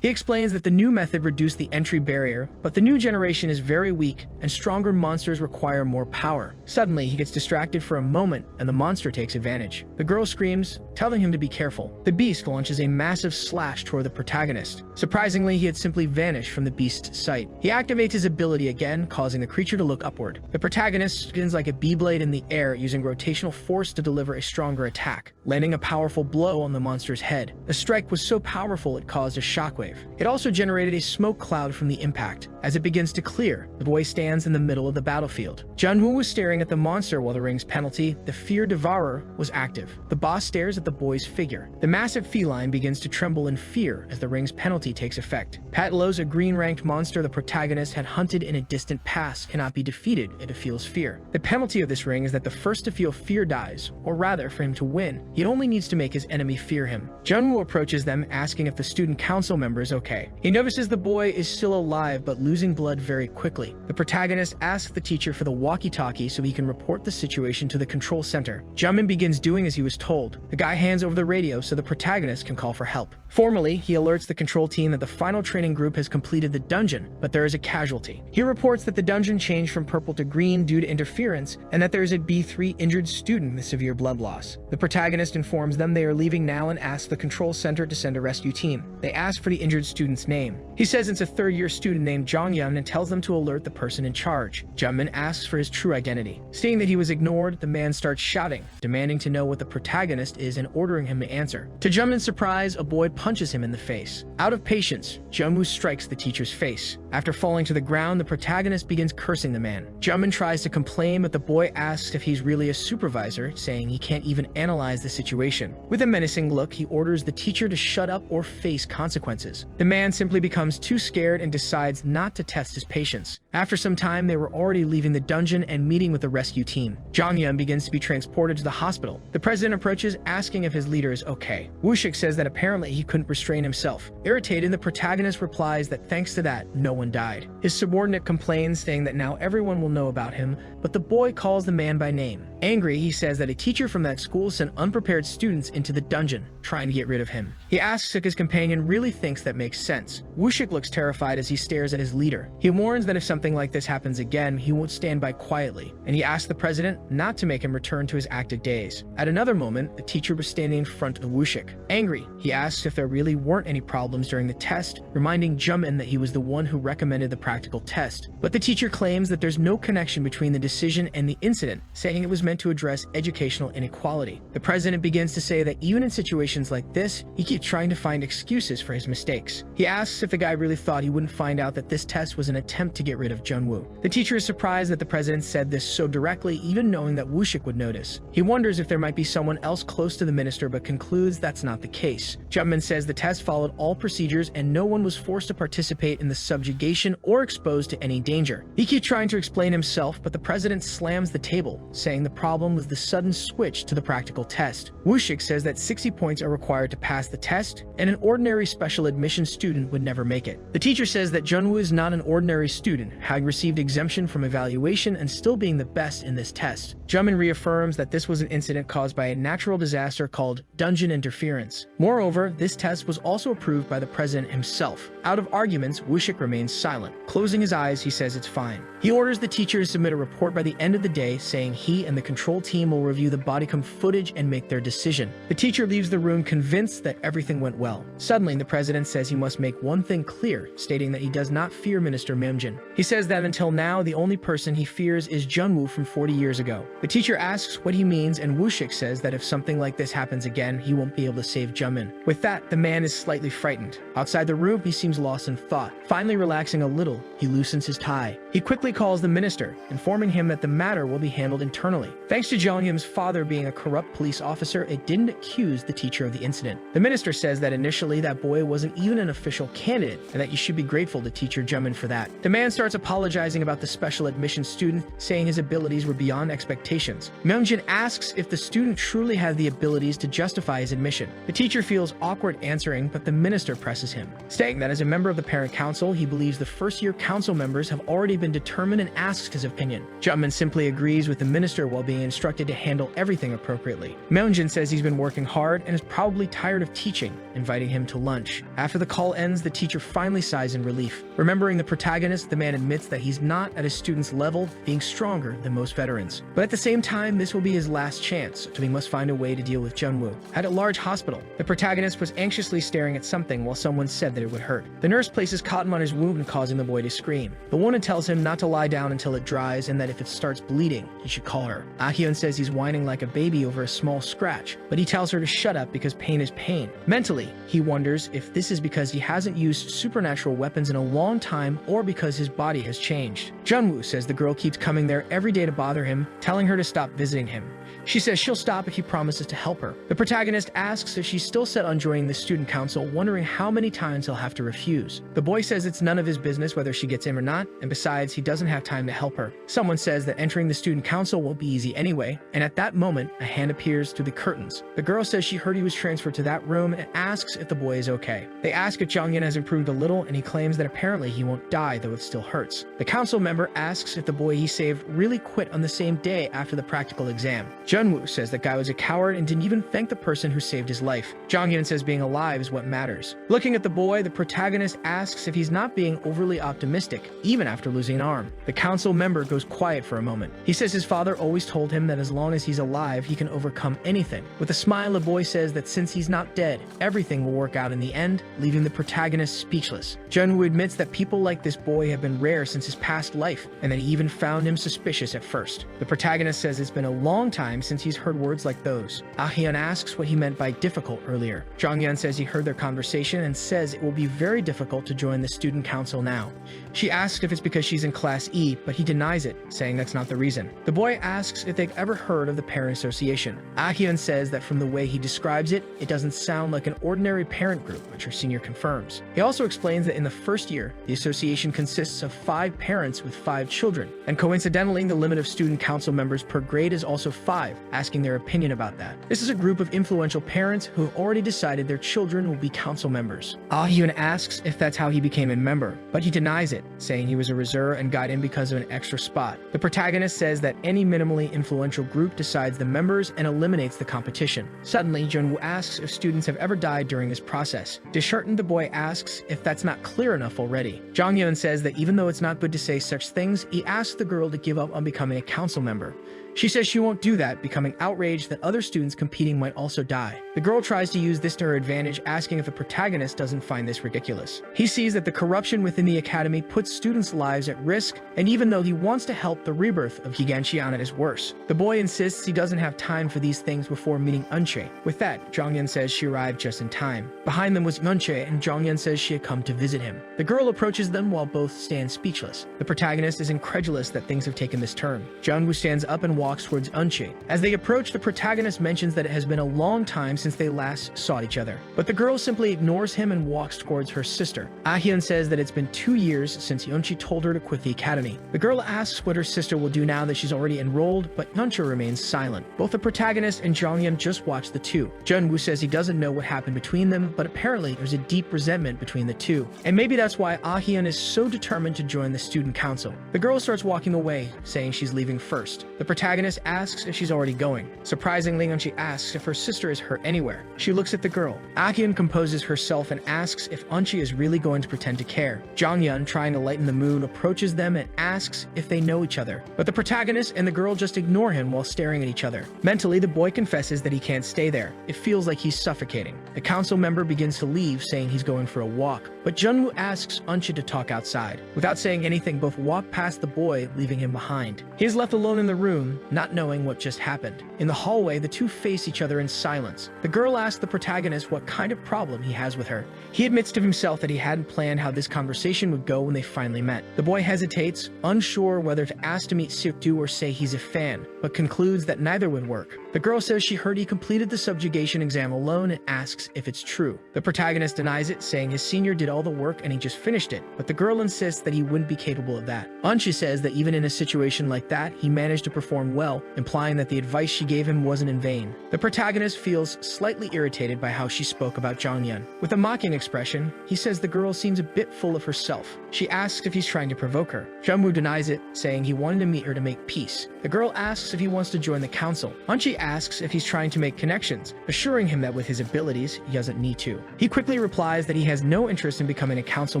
He explains that the new method reduced the entry barrier, but the new generation is very weak and stronger monsters require more power. Suddenly, he gets distracted for a moment and the monster takes advantage. The girl screams, telling him to be careful. The beast launches a massive slash toward the protagonist. Surprisingly, he had simply vanished from the beast's sight. He activates his ability again, causing the creature to look upward. The protagonist spins like a beyblade in the air, using rotational force to deliver a stronger attack, landing a powerful blow on the monster's head. The strike was so powerful it caused a shockwave. It also generated a smoke cloud from the impact. As it begins to clear, the boy stands in the middle of the battlefield. Junwoo was staring at the monster while the ring's penalty, the Fear Devourer, was active. The boss stares at the boy's figure. The massive feline begins to tremble in fear as the ring's penalty takes effect. Patlos, a green-ranked monster the protagonist had hunted in a distant past, cannot be defeated if it feels fear. The penalty of this ring is that the first to feel fear dies, or rather, for him to win, he only needs to make his enemy fear him. Junwoo approaches them, asking if the student council member is okay. He notices the boy is still alive but losing blood very quickly. The protagonist asks the teacher for the walkie-talkie so he can report the situation to the control center. Jamin begins doing as he was told. The guy hands over the radio so the protagonist can call for help. Formally, he alerts the control team that the final training group has completed the dungeon, but there is a casualty. He reports that the dungeon changed from purple to green due to interference, and that there is a B3 injured student with severe blood loss. The protagonist informs them they are leaving now and asks the control center to send a rescue team. They ask for the injured student's name. He says it's a third-year student named Jonghyun and tells them to alert the person in charge. Jamin asks for his true identity. Seeing that he was ignored, the man starts shouting, demanding to know what the protagonist is and ordering him to answer. To Jamin's surprise, a boy punches him in the face. Out of patience, Junwoo strikes the teacher's face. After falling to the ground, the protagonist begins cursing the man. Jamin tries to complain, but the boy asks if he's really a supervisor, saying he can't even analyze the situation. With a menacing look, he orders the teacher to shut up or face consequences. The man simply becomes too scared and decides not to test his patience. After some time, they were already leaving the dungeon and meeting with the rescue team. Jonghyun begins to be transported to the hospital. The president approaches, asking if his leader is okay. Woosik says that apparently he couldn't restrain himself. Irritated, the protagonist replies that thanks to that, no one died. His subordinate complains, saying that now everyone will know about him, but the boy calls the man by name. Angry, he says that a teacher from that school sent unprepared students into the dungeon, trying to get rid of him. He asks if his companion really thinks that makes sense. Woosik looks terrified as he stares at his leader. He warns that if something like this happens again, he won't stand by quietly, and he asks the president not to make him return to his active days. At another moment, the teacher was standing in front of Woosik. Angry, he asks if there really weren't any problems during the test, reminding Jaemin that he was the one who recommended the practical test. But the teacher claims that there's no connection between the decision and the incident, saying it was meant to address educational inequality. The president begins to say that even in situations like this, he keeps trying to find excuses for his mistakes. He asks if the guy really thought he wouldn't find out that this test was an attempt to get rid of Jungwoo. The teacher is surprised that the president said this so directly, even knowing that Woosik would notice. He wonders if there might be someone else close to the minister, but concludes that's not the case. Jaemin says the test followed all procedures and no one was forced to participate in the subjugation or exposed to any danger. He keeps trying to explain himself, but the president slams the table, saying the problem was the sudden switch to the practical test. Woosik says that 60 points are required to pass the test, and an ordinary special admission student would never make it. The teacher says that Jungwoo is not an ordinary student, having received exemption from evaluation and still being the best in this test. Jaemin reaffirms that this was an incident caused by a natural disaster called dungeon interference. Moreover, this test was also approved by the president himself. Out of arguments, Woosik remains silent. Closing his eyes, he says it's fine. He orders the teacher to submit a report by the end of the day, saying he and the control team will review the bodycam footage and make their decision. The teacher leaves the room convinced that everything went well. Suddenly, the president says he must make one thing clear, stating that he does not fear Minister Memjin. He says that until now, the only person he fears is Jungwoo from 40 years ago. The teacher asks what he means, and Woosik says that if something like this happens again, he won't be able to save Jaemin. With that, the man is slightly frightened. Outside the room, he seems lost in thought. Finally relaxing a little, he loosens his tie. He quickly calls the minister, informing him that the matter will be handled internally. Thanks to Jeonghim's father being a corrupt police officer, it didn't accuse the teacher of the incident. The minister says that initially that boy wasn't even an official candidate, and that you should be grateful to teacher Jaemin for that. The man starts apologizing about the special admission student, saying his abilities were beyond expectations. Memjin asks if the student truly had the abilities to justify his admission. The teacher feels awkward answering, but the minister presses him, saying that as a member of the parent council, he believes the first-year council members have already been determined and asks his opinion. Jaemin simply agrees with the minister while being instructed to handle everything appropriately. Memjin says he's been working hard and is probably tired of teaching, inviting him to lunch. After the call ends, the teacher finally sighs in relief. Remembering the protagonist, the man admits that he's not at his student's level, being stronger than most veterans. But at the same time, this will be his last chance, so he must find a way to deal with Jungwoo. At a large hospital, the protagonist was anxiously staring at something while someone said that it would hurt. The nurse places cotton on his wound, causing the boy to scream. The woman tells him not to lie down until it dries and that if it starts bleeding, he should call her. Ahyun says he's whining like a baby over a small scratch, but he tells her to shut up because pain is pain. Mentally, he wonders if this is because he hasn't used supernatural weapons in a long time or because his body has changed. Jungwoo says the girl keeps coming there every day to bother him, telling her to stop visiting him. She says she'll stop if he promises to help her. The protagonist asks if she's still set on joining the student council, wondering how many times he'll have to refuse. The boy says it's none of his business whether she gets in or not, and besides, he doesn't have time to help her. Someone says that entering the student council won't be easy anyway, and at that moment, a hand appears through the curtains. The girl says she heard he was transferred to that room and asks if the boy is okay. They ask if Jonghyun has improved a little, and he claims that apparently he won't die, though it still hurts. The council member asks if the boy he saved really quit on the same day after the practical exam. Jungwoo says that guy was a coward and didn't even thank the person who saved his life. Jonghyun says being alive is what matters. Looking at the boy, the protagonist asks if he's not being overly optimistic, even after losing an arm. The council member goes quiet for a moment. He says his father always told him that as long as he's alive, he can overcome anything. With a smile, the boy says that since he's not dead, everything will work out in the end, leaving the protagonist speechless. Jungwoo admits that people like this boy have been rare since his past life, and that he even found him suspicious at first. The protagonist says it's been a long time since he's heard words like those. Ahyun asks what he meant by difficult earlier. Jonghyun says he heard their conversation and says it will be very difficult to join the student council now. She asks if it's because she's in Class E, but he denies it, saying that's not the reason. The boy asks if they've ever heard of the Parent Association. Ahyun says that from the way he describes it, it doesn't sound like an ordinary parent group, which her senior confirms. He also explains that in the first year, the association consists of 5 parents with 5 children, and coincidentally, the limit of student council members per grade is also 5, 5, asking their opinion about that. This is a group of influential parents who have already decided their children will be council members. Ah Hyun asks if that's how he became a member, but he denies it, saying he was a reserve and got in because of an extra spot. The protagonist says that any minimally influential group decides the members and eliminates the competition. Suddenly, Junwoo asks if students have ever died during this process. Disheartened, the boy asks if that's not clear enough already. Jonghyun says that even though it's not good to say such things, he asks the girl to give up on becoming a council member. She says she won't do that, becoming outraged that other students competing might also die. The girl tries to use this to her advantage, asking if the protagonist doesn't find this ridiculous. He sees that the corruption within the academy puts students' lives at risk, and even though he wants to help, the rebirth of Gigantiana is worse. The boy insists he doesn't have time for these things before meeting Eunchae. With that, Jonghyun says she arrived just in time. Behind them was Eunchae, and Jonghyun says she had come to visit him. The girl approaches them while both stand speechless. The protagonist is incredulous that things have taken this turn. Jungwoo stands up and walks towards Eunchae. As they approach, the protagonist mentions that it has been a long time since they last saw each other. But the girl simply ignores him and walks towards her sister. Ah Hyun says that it's been 2 years since Eunchae told her to quit the academy. The girl asks what her sister will do now that she's already enrolled, but Eunchae remains silent. Both the protagonist and Jonghyun just watch the two. Junwoo says he doesn't know what happened between them, but apparently there's a deep resentment between the two. And maybe that's why Ah Hyun is so determined to join the student council. The girl starts walking away, saying she's leaving first. The protagonist asks if she's already going. Surprisingly, Eunchae asks if her sister is hurt anywhere. She looks at the girl. Ah Hyun composes herself and asks if Eunchae is really going to pretend to care. Jonghyun, trying to lighten the mood, approaches them and asks if they know each other. But the protagonist and the girl just ignore him while staring at each other. Mentally, the boy confesses that he can't stay there. It feels like he's suffocating. The council member begins to leave, saying he's going for a walk. But Junwoo asks Eunchae to talk outside. Without saying anything, both walk past the boy, leaving him behind. He is left alone in the room, not knowing what just happened. In the hallway, the two face each other in silence. The girl asks the protagonist what kind of problem he has with her. He admits to himself that he hadn't planned how this conversation would go when they finally met. The boy hesitates, unsure whether to ask to meet Seok-do or say he's a fan, but concludes that neither would work. The girl says she heard he completed the subjugation exam alone and asks if it's true. The protagonist denies it, saying his senior did all the work and he just finished it, but the girl insists that he wouldn't be capable of that. Eunchae says that even in a situation like that, he managed to perform well, implying that the advice she gave him wasn't in vain. The protagonist feels slightly irritated by how she spoke about Jonghyun. With a mocking expression, he says the girl seems a bit full of herself. She asks if he's trying to provoke her. Junwoo denies it, saying he wanted to meet her to make peace. The girl asks if he wants to join the council. Eunchae asks if he's trying to make connections, assuring him that with his abilities, he doesn't need to. He quickly replies that he has no interest in becoming a council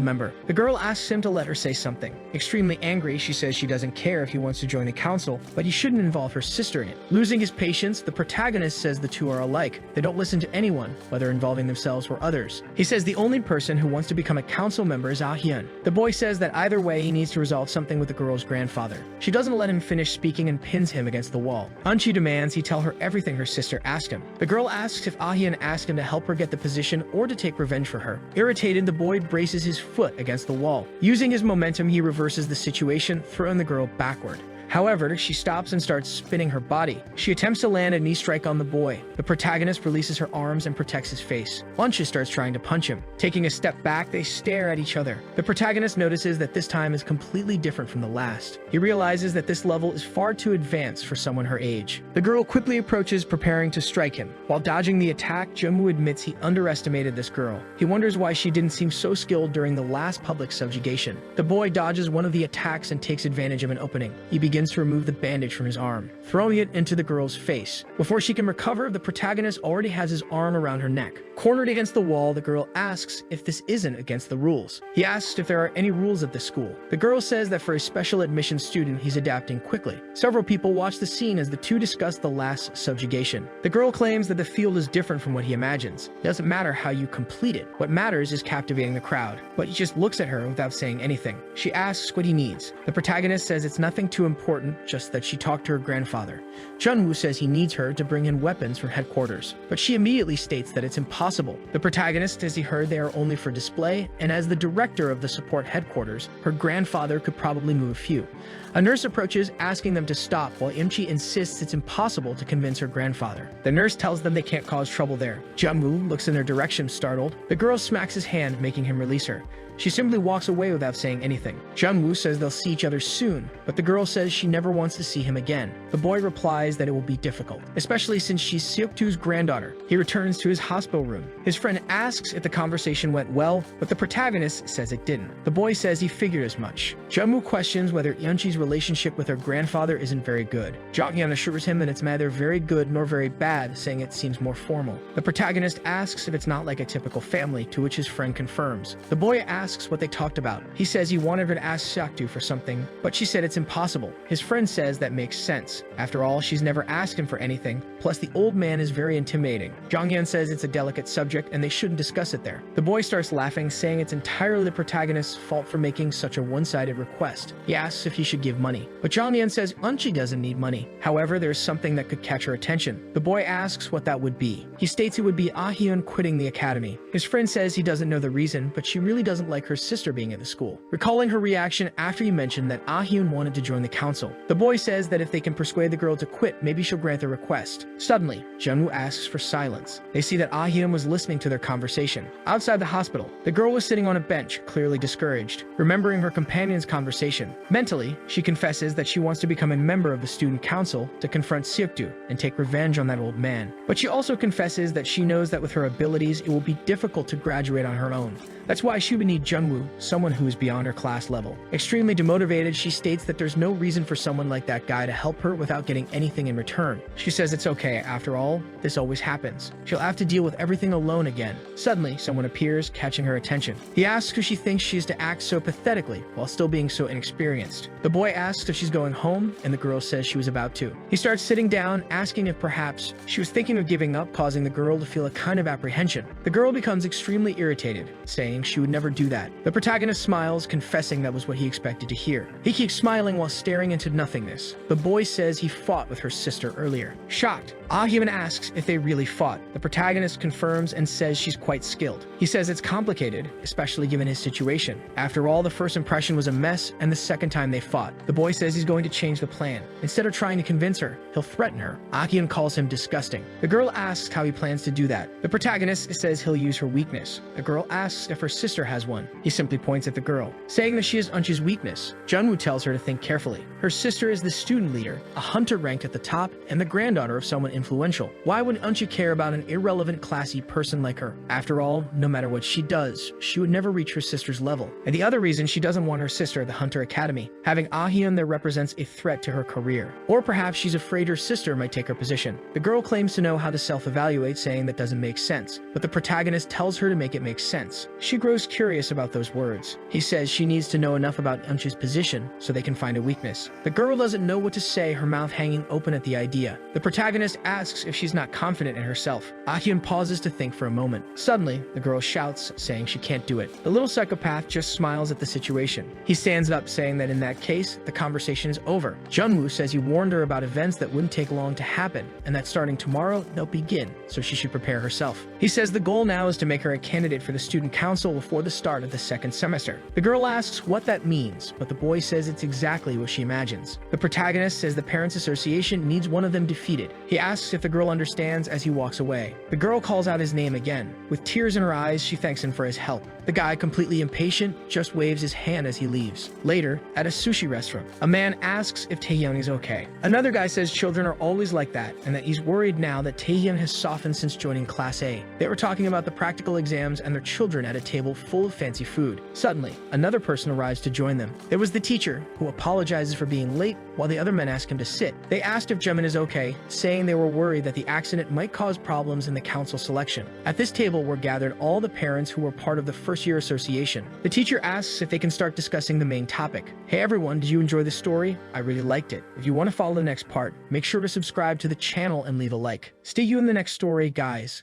member. The girl asks him to let her say something. Extremely angry, she says she doesn't care if he wants to join the council, but he shouldn't involve her sister in it. Losing his patience, the protagonist says the two are alike. They don't listen to anyone, whether involving themselves or others. He says the only person who wants to become a council member is Ah Hyun. The boy says that either way he needs to resolve something with the girl's grandfather. She doesn't let him finish speaking and pins him against the wall. Eunchae demands he tell her everything her sister asked him. The girl asks if Ah Hyun asked him to help her get the position or to take revenge for her. Irritated, the boy braces his foot against the wall. Using his momentum, he reverses the situation, throwing the girl backward. However, she stops and starts spinning her body. She attempts to land a knee strike on the boy. The protagonist releases her arms and protects his face. Eunchae starts trying to punch him. Taking a step back, they stare at each other. The protagonist notices that this time is completely different from the last. He realizes that this level is far too advanced for someone her age. The girl quickly approaches, preparing to strike him. While dodging the attack, Junwoo admits he underestimated this girl. He wonders why she didn't seem so skilled during the last public subjugation. The boy dodges one of the attacks and takes advantage of an opening. He begins to remove the bandage from his arm, throwing it into the girl's face. Before she can recover, the protagonist already has his arm around her neck. Cornered against the wall, the girl asks if this isn't against the rules. He asks if there are any rules at the school. The girl says that for a special admission student, he's adapting quickly. Several people watch the scene as the two discuss the last subjugation. The girl claims that the field is different from what he imagines. It doesn't matter how you complete it. What matters is captivating the crowd. But he just looks at her without saying anything. She asks what he needs. The protagonist says it's nothing too important, just that she talked to her grandfather. Junwoo says he needs her to bring in weapons from headquarters, but she immediately states that it's impossible. The protagonist says he heard they are only for display, and as the director of the support headquarters, her grandfather could probably move a few. A nurse approaches, asking them to stop, while Eunchae insists it's impossible to convince her grandfather. The nurse tells them they can't cause trouble there. Junwoo looks in their direction, startled. The girl smacks his hand, making him release her. She simply walks away without saying anything. Junwoo says they'll see each other soon, but the girl says she never wants to see him again. The boy replies that it will be difficult, especially since she's Seok-Tu's granddaughter. He returns to his hospital room. His friend asks if the conversation went well, but the protagonist says it didn't. The boy says he figured as much. Jung-woo questions whether Eunchae's relationship with her grandfather isn't very good. Jong-hyun assures him that it's neither very good nor very bad, saying it seems more formal. The protagonist asks if it's not like a typical family, to which his friend confirms. The boy asks what they talked about. He says he wanted her to ask Seok-Tu for something, but she said it's impossible. His friend says that makes sense. After all, she's never asked him for anything, plus the old man is very intimidating. Jong-hyun says it's a delicate subject and they shouldn't discuss it there. The boy starts laughing, saying it's entirely the protagonist's fault for making such a one-sided request. He asks if he should give money, but Jong-hyun says Eunchae doesn't need money. However, there's something that could catch her attention. The boy asks what that would be. He states it would be Ah-hyun quitting the academy. His friend says he doesn't know the reason, but she really doesn't like her sister being at the school, recalling her reaction after he mentioned that Ah-hyun wanted to join the council. The boy says that if they can persuade the girl to quit, maybe she'll grant their request. Suddenly, Jung-woo asks for silence. They see that Ah-hyun was listening to their conversation. Outside the hospital, the girl was sitting on a bench, clearly discouraged, remembering her companion's conversation. Mentally, she confesses that she wants to become a member of the student council to confront Seok-Tu and take revenge on that old man. But she also confesses that she knows that with her abilities, it will be difficult to graduate on her own. That's why she would need Jung-woo, someone who is beyond her class level. Extremely demotivated, she states that there's no reason for someone like that guy to help her without getting anything in return. She says it's okay, after all, this always happens. She'll have to deal with everything alone again. Suddenly, someone appears, catching her attention. He asks who she thinks she is to act so pathetically, while still being so inexperienced. The boy asks if she's going home, and the girl says she was about to. He starts sitting down, asking if perhaps she was thinking of giving up, causing the girl to feel a kind of apprehension. The girl becomes extremely irritated, saying she would never do that. The protagonist smiles, confessing that was what he expected to hear. He keeps smiling while staring into nothingness. The boy says he fought with her sister earlier. Shocked, Ah-hyun asks if they really fought. The protagonist confirms and says she's quite skilled. He says it's complicated, especially given his situation. After all, the first impression was a mess, and the second time they fought. The boy says he's going to change the plan. Instead of trying to convince her, he'll threaten her. Ah-hyun calls him disgusting. The girl asks how he plans to do that. The protagonist says he'll use her weakness. The girl asks if her sister has one. He simply points at the girl, saying that she is Eunchae's weakness. Jung-woo tells her to think carefully. Her sister is the student leader, a hunter ranked at the top, and the granddaughter of someone influential. Why would Eunchae care about an irrelevant, classy person like her? After all, no matter what she does, she would never reach her sister's level. And the other reason she doesn't want her sister at the Hunter Academy. Having Ah-hyun there represents a threat to her career. Or perhaps she's afraid her sister might take her position. The girl claims to know how to self-evaluate, saying that doesn't make sense, but the protagonist tells her to make it make sense. She grows curious about those words. He says she needs to know enough about Eunchae's position so they can find a weakness. The girl doesn't know what to say, her mouth hanging open at the idea. The protagonist asks if she's not confident in herself. Ah-hyun pauses to think for a moment. Suddenly, the girl shouts, saying she can't do it. The little psychopath just smiles at the situation. He stands up, saying that in that case, the conversation is over. Jung-woo says he warned her about events that wouldn't take long to happen, and that starting tomorrow, they'll begin, so she should prepare herself. He says the goal now is to make her a candidate for the student council before the start of the second semester. The girl asks what that means, but the boy says it's exactly what she imagines. The protagonist says the Parents' Association needs one of them defeated. He asks if the girl understands as he walks away. The girl calls out his name again. With tears in her eyes, she thanks him for his help. The guy, completely impatient, just waves his hand as he leaves. Later, at a sushi restaurant, a man asks if Taehyung is okay. Another guy says children are always like that, and that he's worried now that Taehyung has softened since joining Class A. They were talking about the practical exams and their children at a table full of fancy food. Suddenly, another person arrives to join them. It was the teacher, who apologizes for being late, while the other men ask him to sit. They asked if Jimin is okay, saying they were worried that the accident might cause problems in the council selection. At this table were gathered all the parents who were part of the first-year association. The teacher asks if they can start discussing the main topic. Hey everyone, did you enjoy the story? I really liked it. If you want to follow the next part, make sure to subscribe to the channel and leave a like. See you in the next story, guys.